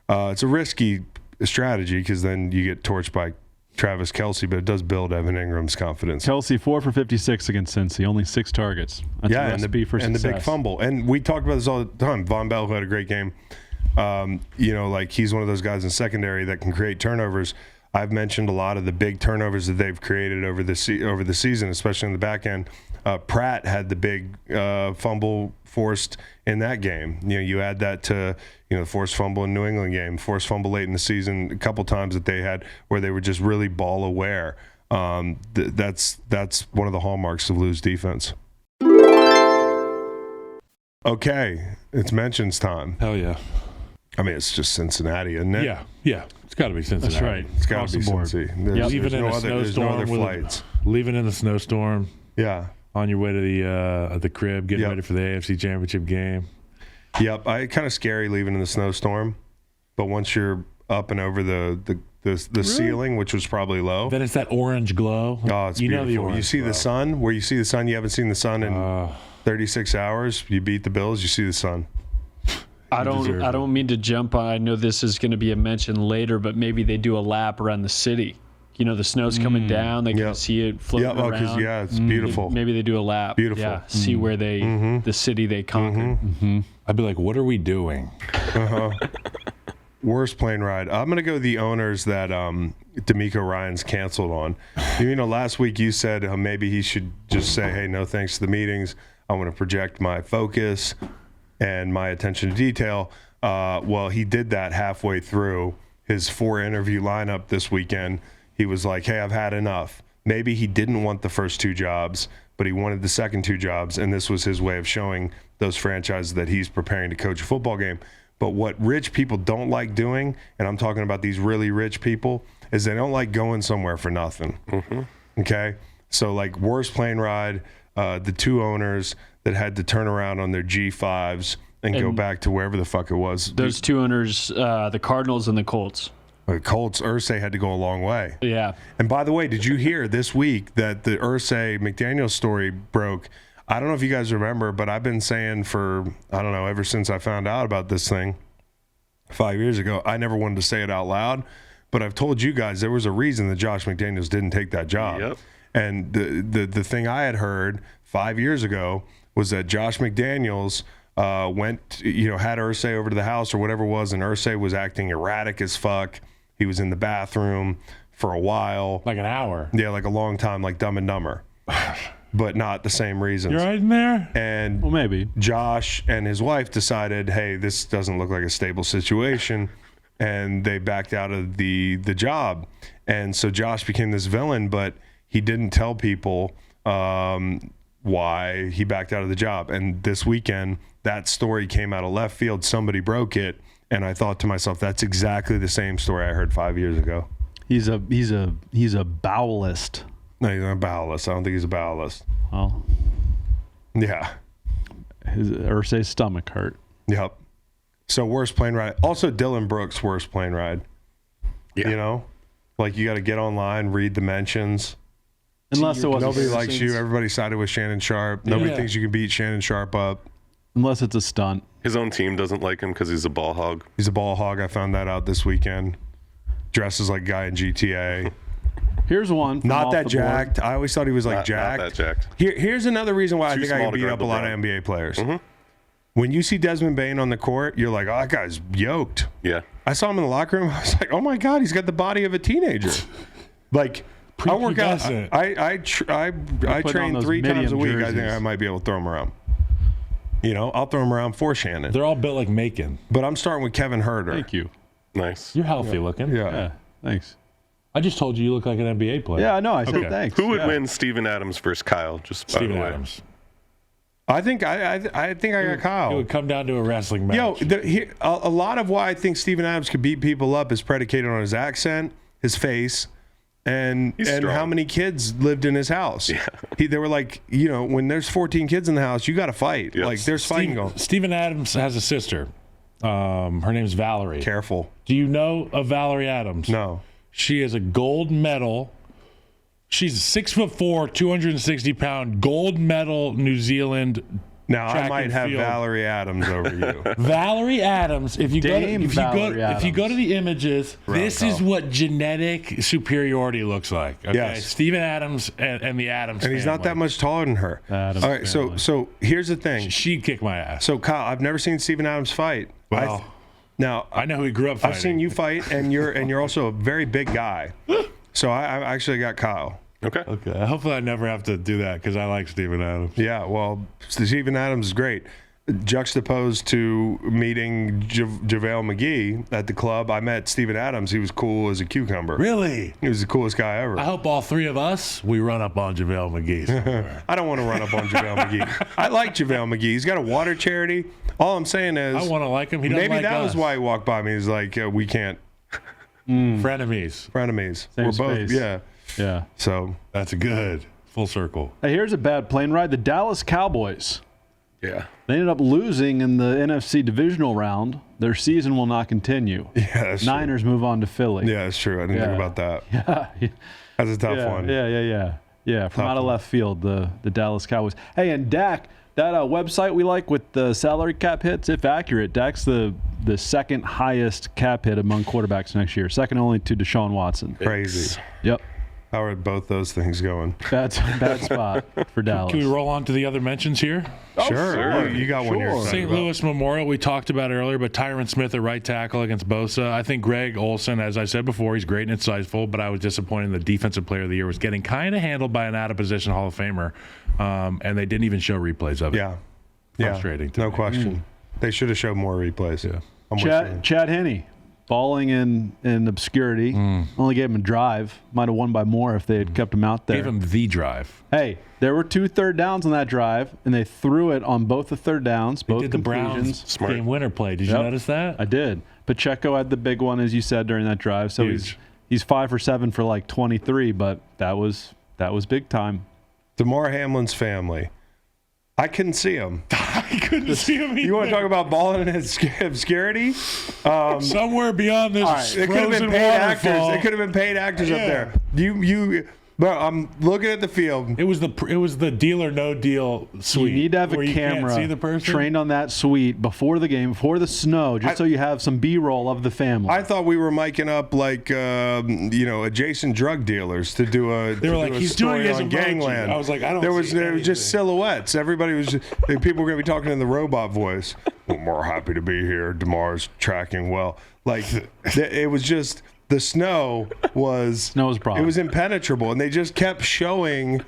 A: It's a risky strategy because then you get torched by Travis Kelce, but it does build Evan Ingram's confidence.
C: Kelce 4 for 56 against Cincy, only 6 targets. That's a recipe for
A: and the
C: success.
A: big fumble. And we talked about this all the time. Von Bell, who had a great game. Like he's one of those guys in secondary that can create turnovers. I've mentioned a lot of the big turnovers that they've created over the season, especially in the back end. Pratt had the big fumble forced in that game. You know, you add that to the forced fumble in New England game, forced fumble late in the season, a couple times that they had where they were just really ball aware. That's one of the hallmarks of Lou's defense. Okay, it's mentions time.
B: Hell yeah.
A: I mean, it's just Cincinnati, isn't it?
B: Yeah. It's got to be Cincinnati.
C: That's right.
A: It's got to be
C: Across the board.
A: Cincy. There's,
B: Leaving in a
A: there's no other
B: snowstorm.
A: flights.
B: Leaving in a snowstorm.
A: Yeah.
B: On your way to the crib, getting ready for the AFC Championship game.
A: Yep. Kind of scary leaving in the snowstorm, but once you're up and over the ceiling, which was probably low.
B: Then it's that orange glow.
A: Oh, it's beautiful.
B: the orange
A: You see
B: glow.
A: the sun. Where you see the sun, you haven't seen the sun in 36 hours. You beat the Bills, you see the sun.
E: I don't mean to jump on. I know this is going to be a mention later, but maybe they do a lap around the city. You know, the snow's coming down. They can see it floating around.
A: It's beautiful.
E: Maybe they do a lap.
A: Beautiful.
E: Yeah, see where they the city they conquered.
B: I'd be like, what are we doing?
A: Worst plane ride. I'm going to go the owners that D'Amico Ryan's canceled on. Last week you said maybe he should just say, hey, no thanks to the meetings. I want to project my focus and my attention to detail. Well, he did that halfway through, his 4-interview lineup this weekend, he was like, hey, I've had enough. Maybe he didn't want the first 2 jobs, but he wanted the second 2 jobs, and this was his way of showing those franchises that he's preparing to coach a football game. But what rich people don't like doing, and I'm talking about these really rich people, is they don't like going somewhere for nothing. Okay? So, like, worst plane ride, the 2 owners that had to turn around on their G5s and go back to wherever the fuck it was.
E: Those 2 owners, the Cardinals and the Colts.
A: The Colts, Irsay had to go a long way.
E: Yeah.
A: And by the way, did you hear this week that the Irsay McDaniel story broke? I don't know if you guys remember, but I've been saying for, I don't know, ever since I found out about this thing 5 years ago, I never wanted to say it out loud, but I've told you guys there was a reason that Josh McDaniels didn't take that job.
D: Yep.
A: And the thing I had heard 5 years ago was that Josh McDaniels went, had Irsay over to the house or whatever it was, and Irsay was acting erratic as fuck. He was in the bathroom for a while.
B: Like an hour.
A: Yeah, like a long time, like Dumb and Dumber. But not the same reasons.
B: You're right in there?
A: And
C: Well, maybe.
A: Josh and his wife decided, hey, this doesn't look like a stable situation, and they backed out of the job. And so Josh became this villain, but he didn't tell people why he backed out of the job. And this weekend, that story came out of left field. Somebody broke it, and I thought to myself, that's exactly the same story I heard 5 years ago.
C: He's a bowelist.
A: No, he's not a bowelist. I don't think he's a bowelist.
C: Well,
A: Yeah.
C: his Irsay's stomach hurt.
A: Yep. So worst plane ride. Also, Dylan Brooks' worst plane ride.
D: Yeah.
A: You know, like you got to get online, read the mentions.
C: Unless it wasn't.
A: Nobody likes you. Everybody sided with Shannon Sharpe. Nobody
B: Yeah.
A: thinks you can beat Shannon Sharpe up.
C: Unless it's a stunt.
D: His own team doesn't like him because he's a ball hog.
A: He's a ball hog. I found that out this weekend. Dresses like a guy in GTA.
C: Here's one. from
A: Not
C: off
A: that
C: the board.
A: jacked. I always thought he was like
D: Not
A: jacked.
D: that jacked.
A: Here's another reason why I
D: Too
A: think I
D: small
A: can
D: to
A: beat
D: guard
A: up a lot of
D: LeBron.
A: NBA players. When you see Desmond Bane on the court, you're like, oh, that guy's yoked.
D: Yeah.
A: I saw him in the locker room. I was like, oh my God, he's got the body of a teenager. Like, I work out.
B: Prepubescent.
A: I
C: putting on
A: train
C: those
A: 3 times a
C: medium
A: week. I think
C: jerseys.
A: I might be able to throw him around. You know, I'll throw him around for Shannon.
B: They're all built like Macon.
A: But I'm starting with Kevin Herter.
C: Thank you.
D: Nice.
B: You're healthy looking.
A: Yeah.
C: Yeah, thanks.
B: I just told you look like an NBA player.
C: Yeah, I know. I said
B: Okay.
C: thanks.
D: Who would
C: Yeah.
D: win Steven Adams versus Kyle? Just by
B: Steven
D: the way.
B: Adams.
A: I think I got
B: It
A: Kyle.
B: would come down to a wrestling match.
A: Yo, a lot of why I think Steven Adams could beat people up is predicated on his accent, his face, and
D: He's strong.
A: how many kids lived in his house. Yeah. They were like, when there's 14 kids in the house, you got to fight.
D: Yes.
A: Like there's fighting going.
B: Steven Adams has a sister. Her name's Valerie.
A: Careful.
B: Do you know of Valerie Adams?
A: No.
B: She is a gold medal. She's 6'4", 260-pound gold medal New Zealand.
A: Now I
B: track
A: might
B: and
A: have
B: field.
A: Valerie Adams over you.
B: Valerie Adams. If you go
C: Dame
B: to
C: Valerie
B: if you go to the images, this is
A: call.
B: what genetic superiority looks like. Okay?
A: Yes.
B: Steven Adams and the Adams.
A: And he's not that much taller than her.
C: Adams
A: All right,
C: family.
A: so here's the thing.
B: She'd kick my ass.
A: So Kyle, I've never seen Steven Adams fight.
B: Well,
A: Now
B: I know who he grew up fighting.
A: I've seen you fight, and you're also a very big guy. So I actually got Kyle.
D: Okay.
B: Okay. Hopefully, I never have to do that because I like Steven Adams.
A: Yeah, well, Steven Adams is great. Juxtaposed to meeting JaVale McGee at the club, I met Steven Adams. He was cool as a cucumber.
B: Really?
A: He was the coolest guy ever.
B: I hope all three of us we run up on JaVale McGee somewhere.
A: I don't want to run up on JaVale McGee. I like JaVale McGee. He's got a water charity. All I'm saying is,
B: I want to like him. He doesn't
A: maybe
B: like
A: that
B: us.
A: was why he walked by me. He's like, we can't.
B: Frenemies.
A: Frenemies.
C: Same
A: We're both.
C: space.
A: Yeah.
C: Yeah.
A: So
B: That's good. Full circle.
C: Hey, here's a bad plane ride. The Dallas Cowboys.
D: Yeah.
C: They ended up losing in the NFC Divisional round. Their season will not continue.
A: yeah, that's true.
C: Niners move on to Philly.
A: Yeah, that's true. I didn't think about that.
C: Yeah.
A: That's a tough
C: yeah,
A: one.
C: Yeah, from
A: Tough
C: out of
A: one.
C: left field, the Dallas Cowboys. Hey, and Dak, that website we like with the salary cap hits, if accurate, Dak's the second highest cap hit among quarterbacks next year, second only to Deshaun Watson.
A: Crazy.
C: Yep,
A: How are both those things going?
C: bad spot for Dallas.
B: Can we roll on to the other mentions here?
A: Sure.
D: sure.
A: You got one you're
C: Sure.
A: excited
B: St.
A: about.
B: Louis Memorial, we talked about earlier, but Tyron Smith at right tackle against Bosa. I think Greg Olsen, as I said before, he's great and insightful, but I was disappointed in the defensive player of the year was getting kind of handled by an out-of-position Hall of Famer, and they didn't even show replays of it.
A: Yeah.
B: Frustrating to
A: No
B: me.
A: question. They should have showed more replays.
B: Yeah.
A: I'm with you.
C: Chad Henne, balling in obscurity. Only gave him a drive. Might have won by more if they had kept him out there.
B: Gave him the drive.
C: Hey, there were 2 third downs on that drive, and they threw it on both the third downs, both
B: Did the
C: completions.
B: Browns game winner play? Did you notice that?
C: I did. Pacheco had the big one, as you said, during that drive. So he's 5 for 7 for like 23, but that was big time.
A: DeMar Hamlin's family. I couldn't see him.
B: I couldn't see him either.
A: You want to talk about balling in obscurity?
B: Somewhere beyond this
A: It could have
B: frozen
A: been paid
B: waterfall.
A: actors. It could have been paid actors up there. But I'm looking at the field.
B: It was the deal or no deal suite.
C: You need to have a
B: where you can't
C: camera
B: see the person.
C: trained on that suite before the game, before the snow, just so you have some B-roll of the family.
A: I thought we were miking up like adjacent drug dealers to do a.
B: They were like, he's doing his
A: on
B: emoji.
A: Gangland.
B: I was like, I don't.
A: There was
B: anything.
A: just silhouettes. Everybody was. People were going to be talking in the robot voice. Well, more happy to be here. DeMar's tracking well. Like it was just. The snow was
C: a problem.
A: It was impenetrable, and they just kept showing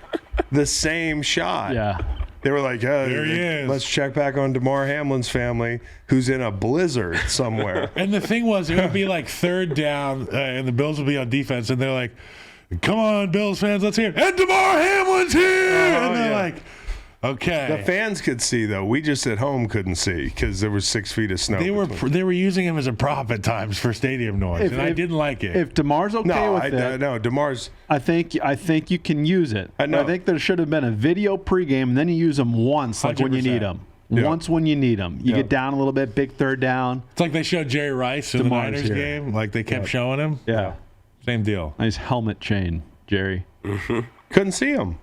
A: the same shot.
C: Yeah.
A: They were like,
B: There he is.
A: Let's check back on DeMar Hamlin's family, who's in a blizzard somewhere.
B: And the thing was, it would be like third down, and the Bills would be on defense, and they're like, "Come on, Bills fans, let's hear it." And DeMar Hamlin's here, and they're like, "Okay."
A: The fans could see though. We just at home couldn't see because there was 6 feet of snow.
B: They were using him as a prop at times for stadium noise, and I didn't like it.
C: If DeMar's okay with it,
A: no, DeMar's.
C: I think you can use it.
A: I know.
C: I think there should have been a video pregame, and then you use them once, like when you
B: 100%.
C: need them.
A: Yeah.
C: Once when you need them. You get down a little bit, big third down.
B: It's like they showed Jerry Rice in the
C: DeMar's
B: Niners
C: here.
B: game, like they kept showing him.
C: Yeah.
B: Same deal.
C: Nice helmet chain, Jerry.
A: Couldn't see him.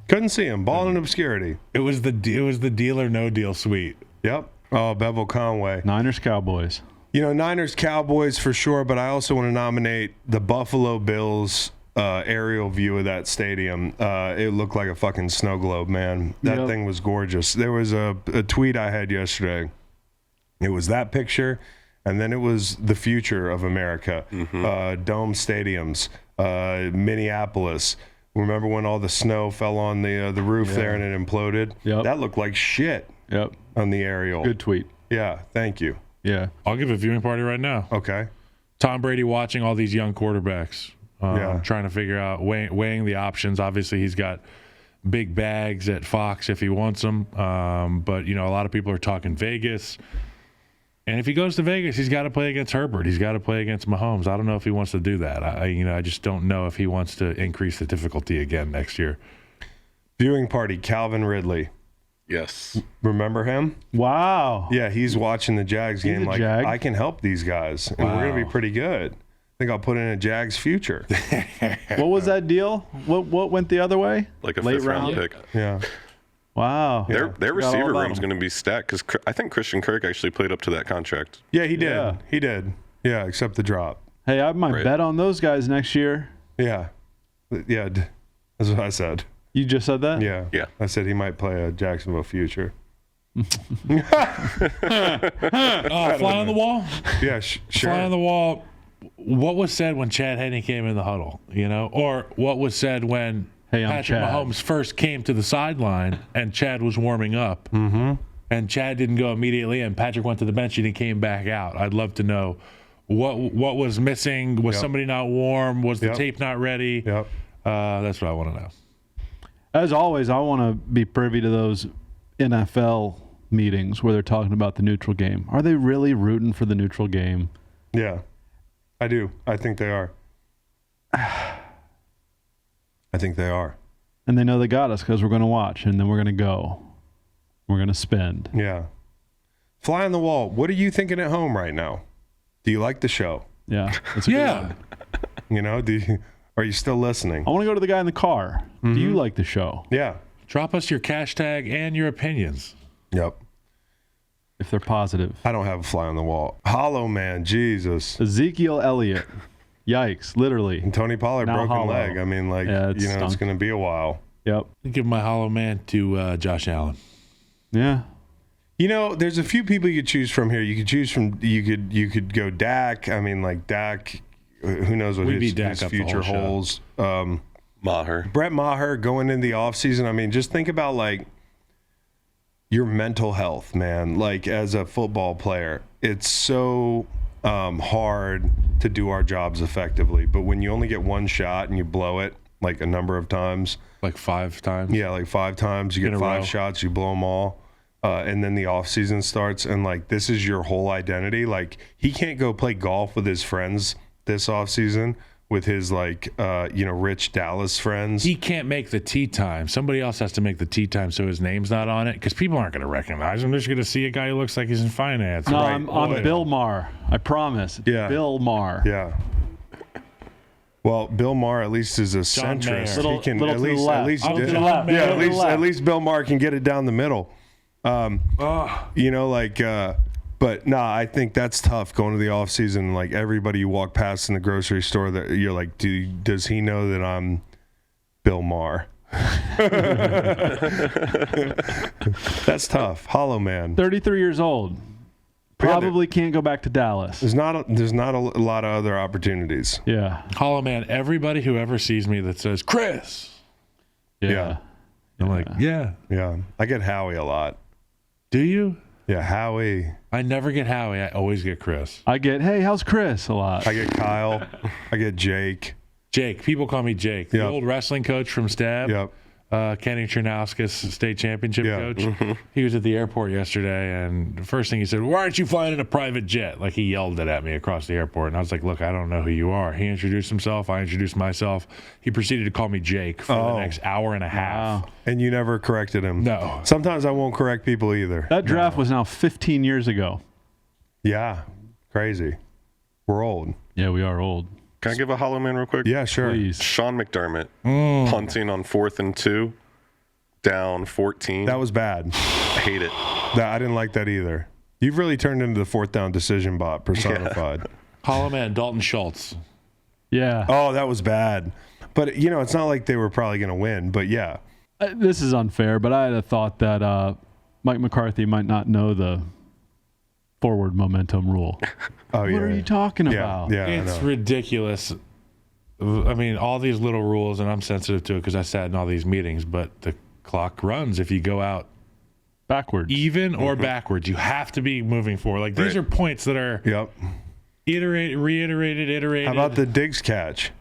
A: Couldn't see him. Ball in obscurity.
B: It was the deal or no deal suite.
A: Yep. Oh, Bevel Conway.
C: Niners Cowboys.
A: Niners Cowboys for sure, but I also want to nominate the Buffalo Bills aerial view of that stadium. It looked like a fucking snow globe, man. That thing was gorgeous. There was a tweet I had yesterday. It was that picture, and then it was the future of America. Dome stadiums, Minneapolis. Remember when all the snow fell on the roof there and it imploded?
C: Yep.
A: That looked like shit on the aerial.
C: Good tweet.
A: Yeah, thank you.
C: Yeah.
B: I'll give a viewing party right now.
A: Okay.
B: Tom Brady watching all these young quarterbacks, trying to figure out, weighing the options. Obviously, he's got big bags at Fox if he wants them. But, a lot of people are talking Vegas. And if he goes to Vegas, he's got to play against Herbert. He's got to play against Mahomes. I don't know if he wants to do that. I just don't know if he wants to increase the difficulty again next year.
A: Viewing party, Calvin Ridley.
D: Yes.
A: Remember him?
C: Wow.
A: Yeah, he's watching the Jags game
C: a
A: like,
C: Jag.
A: I can help these guys, and we're going to be pretty good. I think I'll put in a Jags future.
C: What was that deal? What went the other way?
D: Like a
C: Late
D: 5th round
C: round?
D: pick.
A: Yeah.
C: Wow.
D: Their
C: Forgot all
D: receiver
C: about
D: room's
C: him.
D: going to be stacked because I think Christian Kirk actually played up to that contract.
A: Yeah, he did.
C: Yeah.
A: He did. Yeah, except the drop.
C: Hey, I might bet on those guys next year.
A: Yeah. Yeah, that's what I said.
C: You just said that?
A: Yeah.
D: Yeah.
A: I said he might play a Jacksonville future.
B: Fly on the wall?
A: Yeah, sure.
B: Fly on the wall. What was said when Chad Henne came in the huddle, Or what was said when
C: Hey, I'm
B: Patrick
C: Chad.
B: Mahomes first came to the sideline and Chad was warming up? Mm-hmm. And Chad didn't go immediately, and Patrick went to the bench and he came back out. I'd love to know what was missing. Was somebody not warm? Was the tape not ready?
A: Yep.
B: That's what I want to know.
C: As always, I want to be privy to those NFL meetings where they're talking about the neutral game. Are they really rooting for the neutral game?
A: Yeah. I do. I think they are. I think they are.
C: And they know they got us because we're going to watch, and then we're going to go. We're going to spend.
A: Yeah. Fly on the wall. What are you thinking at home right now? Do you like the show?
C: Yeah. That's a good one.
A: Are you still listening?
C: I want to go to the guy in the car. Do you like the show?
A: Yeah.
B: Drop us your hashtag and your opinions.
A: Yep.
C: If they're positive.
A: I don't have a fly on the wall. Hollow man, Jesus.
C: Ezekiel Elliott. Yikes, literally.
A: And Tony Pollard,
C: Now
A: broken
C: hollow.
A: leg. I mean,
C: Yeah, it
A: it's
C: stunk.
A: going to be a while.
C: Yep.
B: I'll give my hollow man to Josh Allen.
C: Yeah.
A: There's a few people you could choose from here. You could choose from. You could go Dak. I mean, like Dak. Who knows what
B: We'd
A: his
B: beat Dak up the
A: future
B: whole show.
A: holds?
D: Maher.
A: Brett Maher going into the offseason. I mean, just think about your mental health, man. Like as a football player, it's so hard to do our jobs effectively. But when you only get one shot and you blow it like a number of times,
B: Like 5 times.
A: yeah, like 5 times, you
B: In
A: get
B: a
A: 5
B: row.
A: shots, you blow them all. And then the off season starts, and like this is your whole identity. Like he can't go play golf with his friends this off season with his like rich Dallas friends.
B: He can't make the tee time. Somebody else has to make the tee time so his name's not on it because people aren't going to recognize him. They're just going to see a guy who looks like he's in finance.
C: No,
A: Right.
C: I'm
B: Boy.
C: Bill Maher. I promise. It's
A: Yeah.
C: Bill Maher.
A: Yeah. Well, Bill Maher at least is a
B: John Mayer.
A: centrist.
C: Little-
A: he can
C: little
A: at
C: to the
A: least
C: left.
B: I'll
C: To
B: do
C: the
B: it.
C: left.
A: yeah,
C: To
A: at
C: the
A: least
C: left.
A: at least Bill Maher can get it down the middle. But nah, I think that's tough going to the off season. Like everybody you walk past in the grocery store, that you're like, does he know that I'm Bill Maher? That's tough. Hollow man.
C: 33 years old. Probably can't go back to Dallas.
A: There's not a lot of other opportunities.
C: Yeah.
B: Hollow man, everybody who ever sees me that says, Chris,
A: Yeah.
B: I'm like, yeah.
A: Yeah, I get Howie a lot.
B: Do you?
A: Yeah, Howie.
B: I never get Howie. I always get Chris.
C: I get, hey, how's Chris a lot.
A: I get Kyle. I get Jake.
B: Jake. People call me Jake. The
A: Yep.
B: old wrestling coach from Stab.
A: Yep.
B: Kenny Chernauskas, state championship
A: Yeah.
B: coach. He was at the airport yesterday, and the first thing he said, why aren't you flying in a private jet? Like, he yelled it at me across the airport, and I was like, look, I don't know who you are. He introduced himself. I introduced myself. He proceeded to call me Jake for the next hour and a half.
C: Wow.
A: And you never corrected him.
B: No.
A: Sometimes I won't correct people either.
C: That draft was now 15 years ago.
A: Yeah. Crazy. We're old.
C: Yeah, we are old.
D: Can I give a hollow man real quick?
A: Yeah, sure.
C: Please.
D: Sean McDermott punting on 4th and 2, down 14.
A: That was bad.
D: I hate it.
A: I didn't like that either. You've really turned into the 4th down decision bot personified.
B: Hollow man, Dalton Schultz.
C: Yeah.
A: Oh, that was bad. But, it's not like they were probably going to win. But, yeah.
C: This is unfair, but I had a thought that Mike McCarthy might not know the forward momentum rule.
A: Oh, yeah.
C: What are you talking
A: Yeah,
C: about?
A: yeah, I
B: It's
A: know.
B: ridiculous. I mean, all these little rules, and I'm sensitive to it because I sat in all these meetings, but the clock runs if you go out
C: Backwards.
B: even or backwards. You have to be moving forward. Like, these
D: Right.
B: are points that are
A: Yep.
B: reiterated.
A: How about the Diggs catch?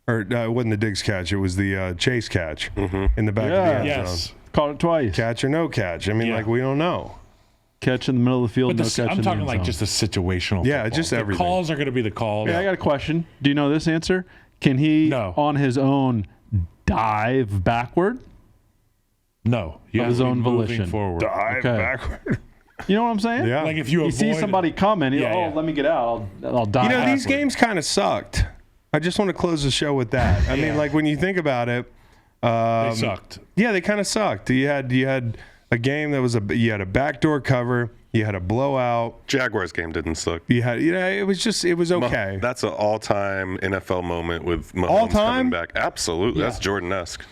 A: Or it wasn't the Diggs catch. It was the Chase catch in the back of the
C: Yeah.
A: end
B: Yes.
A: zone.
C: Caught it twice.
A: Catch or no catch? I mean,
B: Yeah.
A: like, we don't know.
C: Catch in the middle of the field,
B: But
C: no catch
B: I'm
C: in the
B: talking
C: end
B: like
C: zone.
B: just a situational.
A: Yeah,
B: football.
A: just
B: the
A: everything.
B: calls are going to be the calls.
C: Yeah, I got a question. Do you know this answer? Can he,
B: No.
C: on his own, dive backward?
B: No, you
C: Of
B: have
C: his
B: to be
C: own
B: moving
C: volition.
B: forward.
A: Dive
C: Okay.
A: backward.
C: You know what I'm saying?
A: Yeah.
B: Like if you
C: He
B: avoid,
C: sees somebody coming,
B: Yeah, yeah.
C: let me get out. I'll dive.
A: These
C: backward.
A: games kind of sucked. I just want to close the show with that. I mean, like, when you think about it,
B: they sucked.
A: yeah, they kind of sucked. You had a game that was you had a backdoor cover, you had a blowout,
D: Jaguars game didn't suck.
A: you had it was okay.
D: That's an all-time NFL moment with Mahomes
A: All time?
D: coming back. Absolutely. That's Jordan-esque.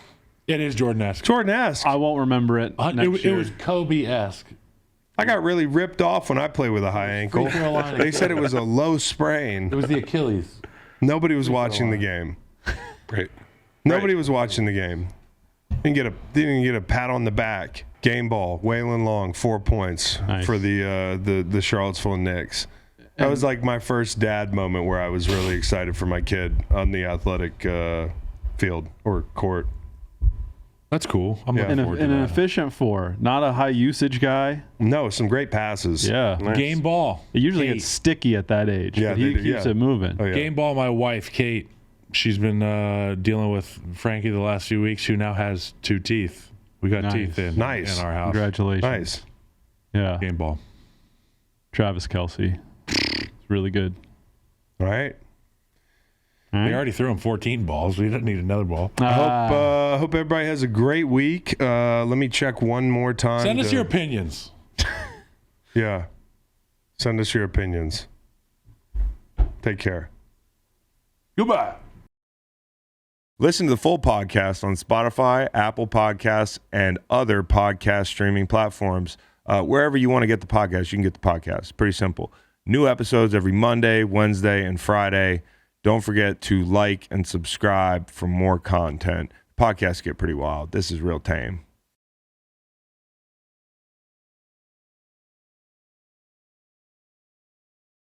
B: It is Jordan-esque.
A: Jordan-esque.
C: I won't remember it next
B: It
C: year.
B: was Kobe-esque.
A: I got really ripped off when I play with a high ankle.
B: Free throw line.
A: They said it was a low sprain.
B: It was the Achilles.
A: Nobody was watching the game.
D: Right.
A: Nobody was watching the game. Didn't get a pat on the back. Game ball. Waylon Long, 4 points
C: Nice.
A: for the Charlottesville Knicks. That was like my first dad moment where I was really excited for my kid on the athletic field or court.
B: That's cool. I'm
A: Yeah.
B: looking
C: And
B: forward to
C: an
B: that.
C: efficient 4, not a high usage guy.
A: No, some great passes.
C: Yeah.
D: Nice.
B: Game ball.
C: It usually
B: Kate.
C: gets sticky at that age.
A: Yeah,
C: but he
A: they do,
C: keeps
A: yeah.
C: it moving.
A: Oh, yeah.
B: Game ball, my wife, Kate, she's been dealing with Frankie the last few weeks, who now has 2 teeth. We got
C: Nice.
B: teeth in our house.
C: Congratulations.
A: Nice.
C: Yeah.
B: Game ball.
C: Travis Kelce. It's really good.
A: All right.
C: All
B: We
C: right.
B: already threw him 14 balls. We don't need another ball.
A: Hope everybody has a great week. Let me check one more time.
B: Send us your opinions.
A: Yeah. Send us your opinions. Take care.
B: Goodbye.
A: Listen to the full podcast on Spotify, Apple Podcasts, and other podcast streaming platforms. Wherever you want to get the podcast, you can get the podcast. Pretty simple. New episodes every Monday, Wednesday, and Friday. Don't forget to like and subscribe for more content. Podcasts get pretty wild. This is real tame.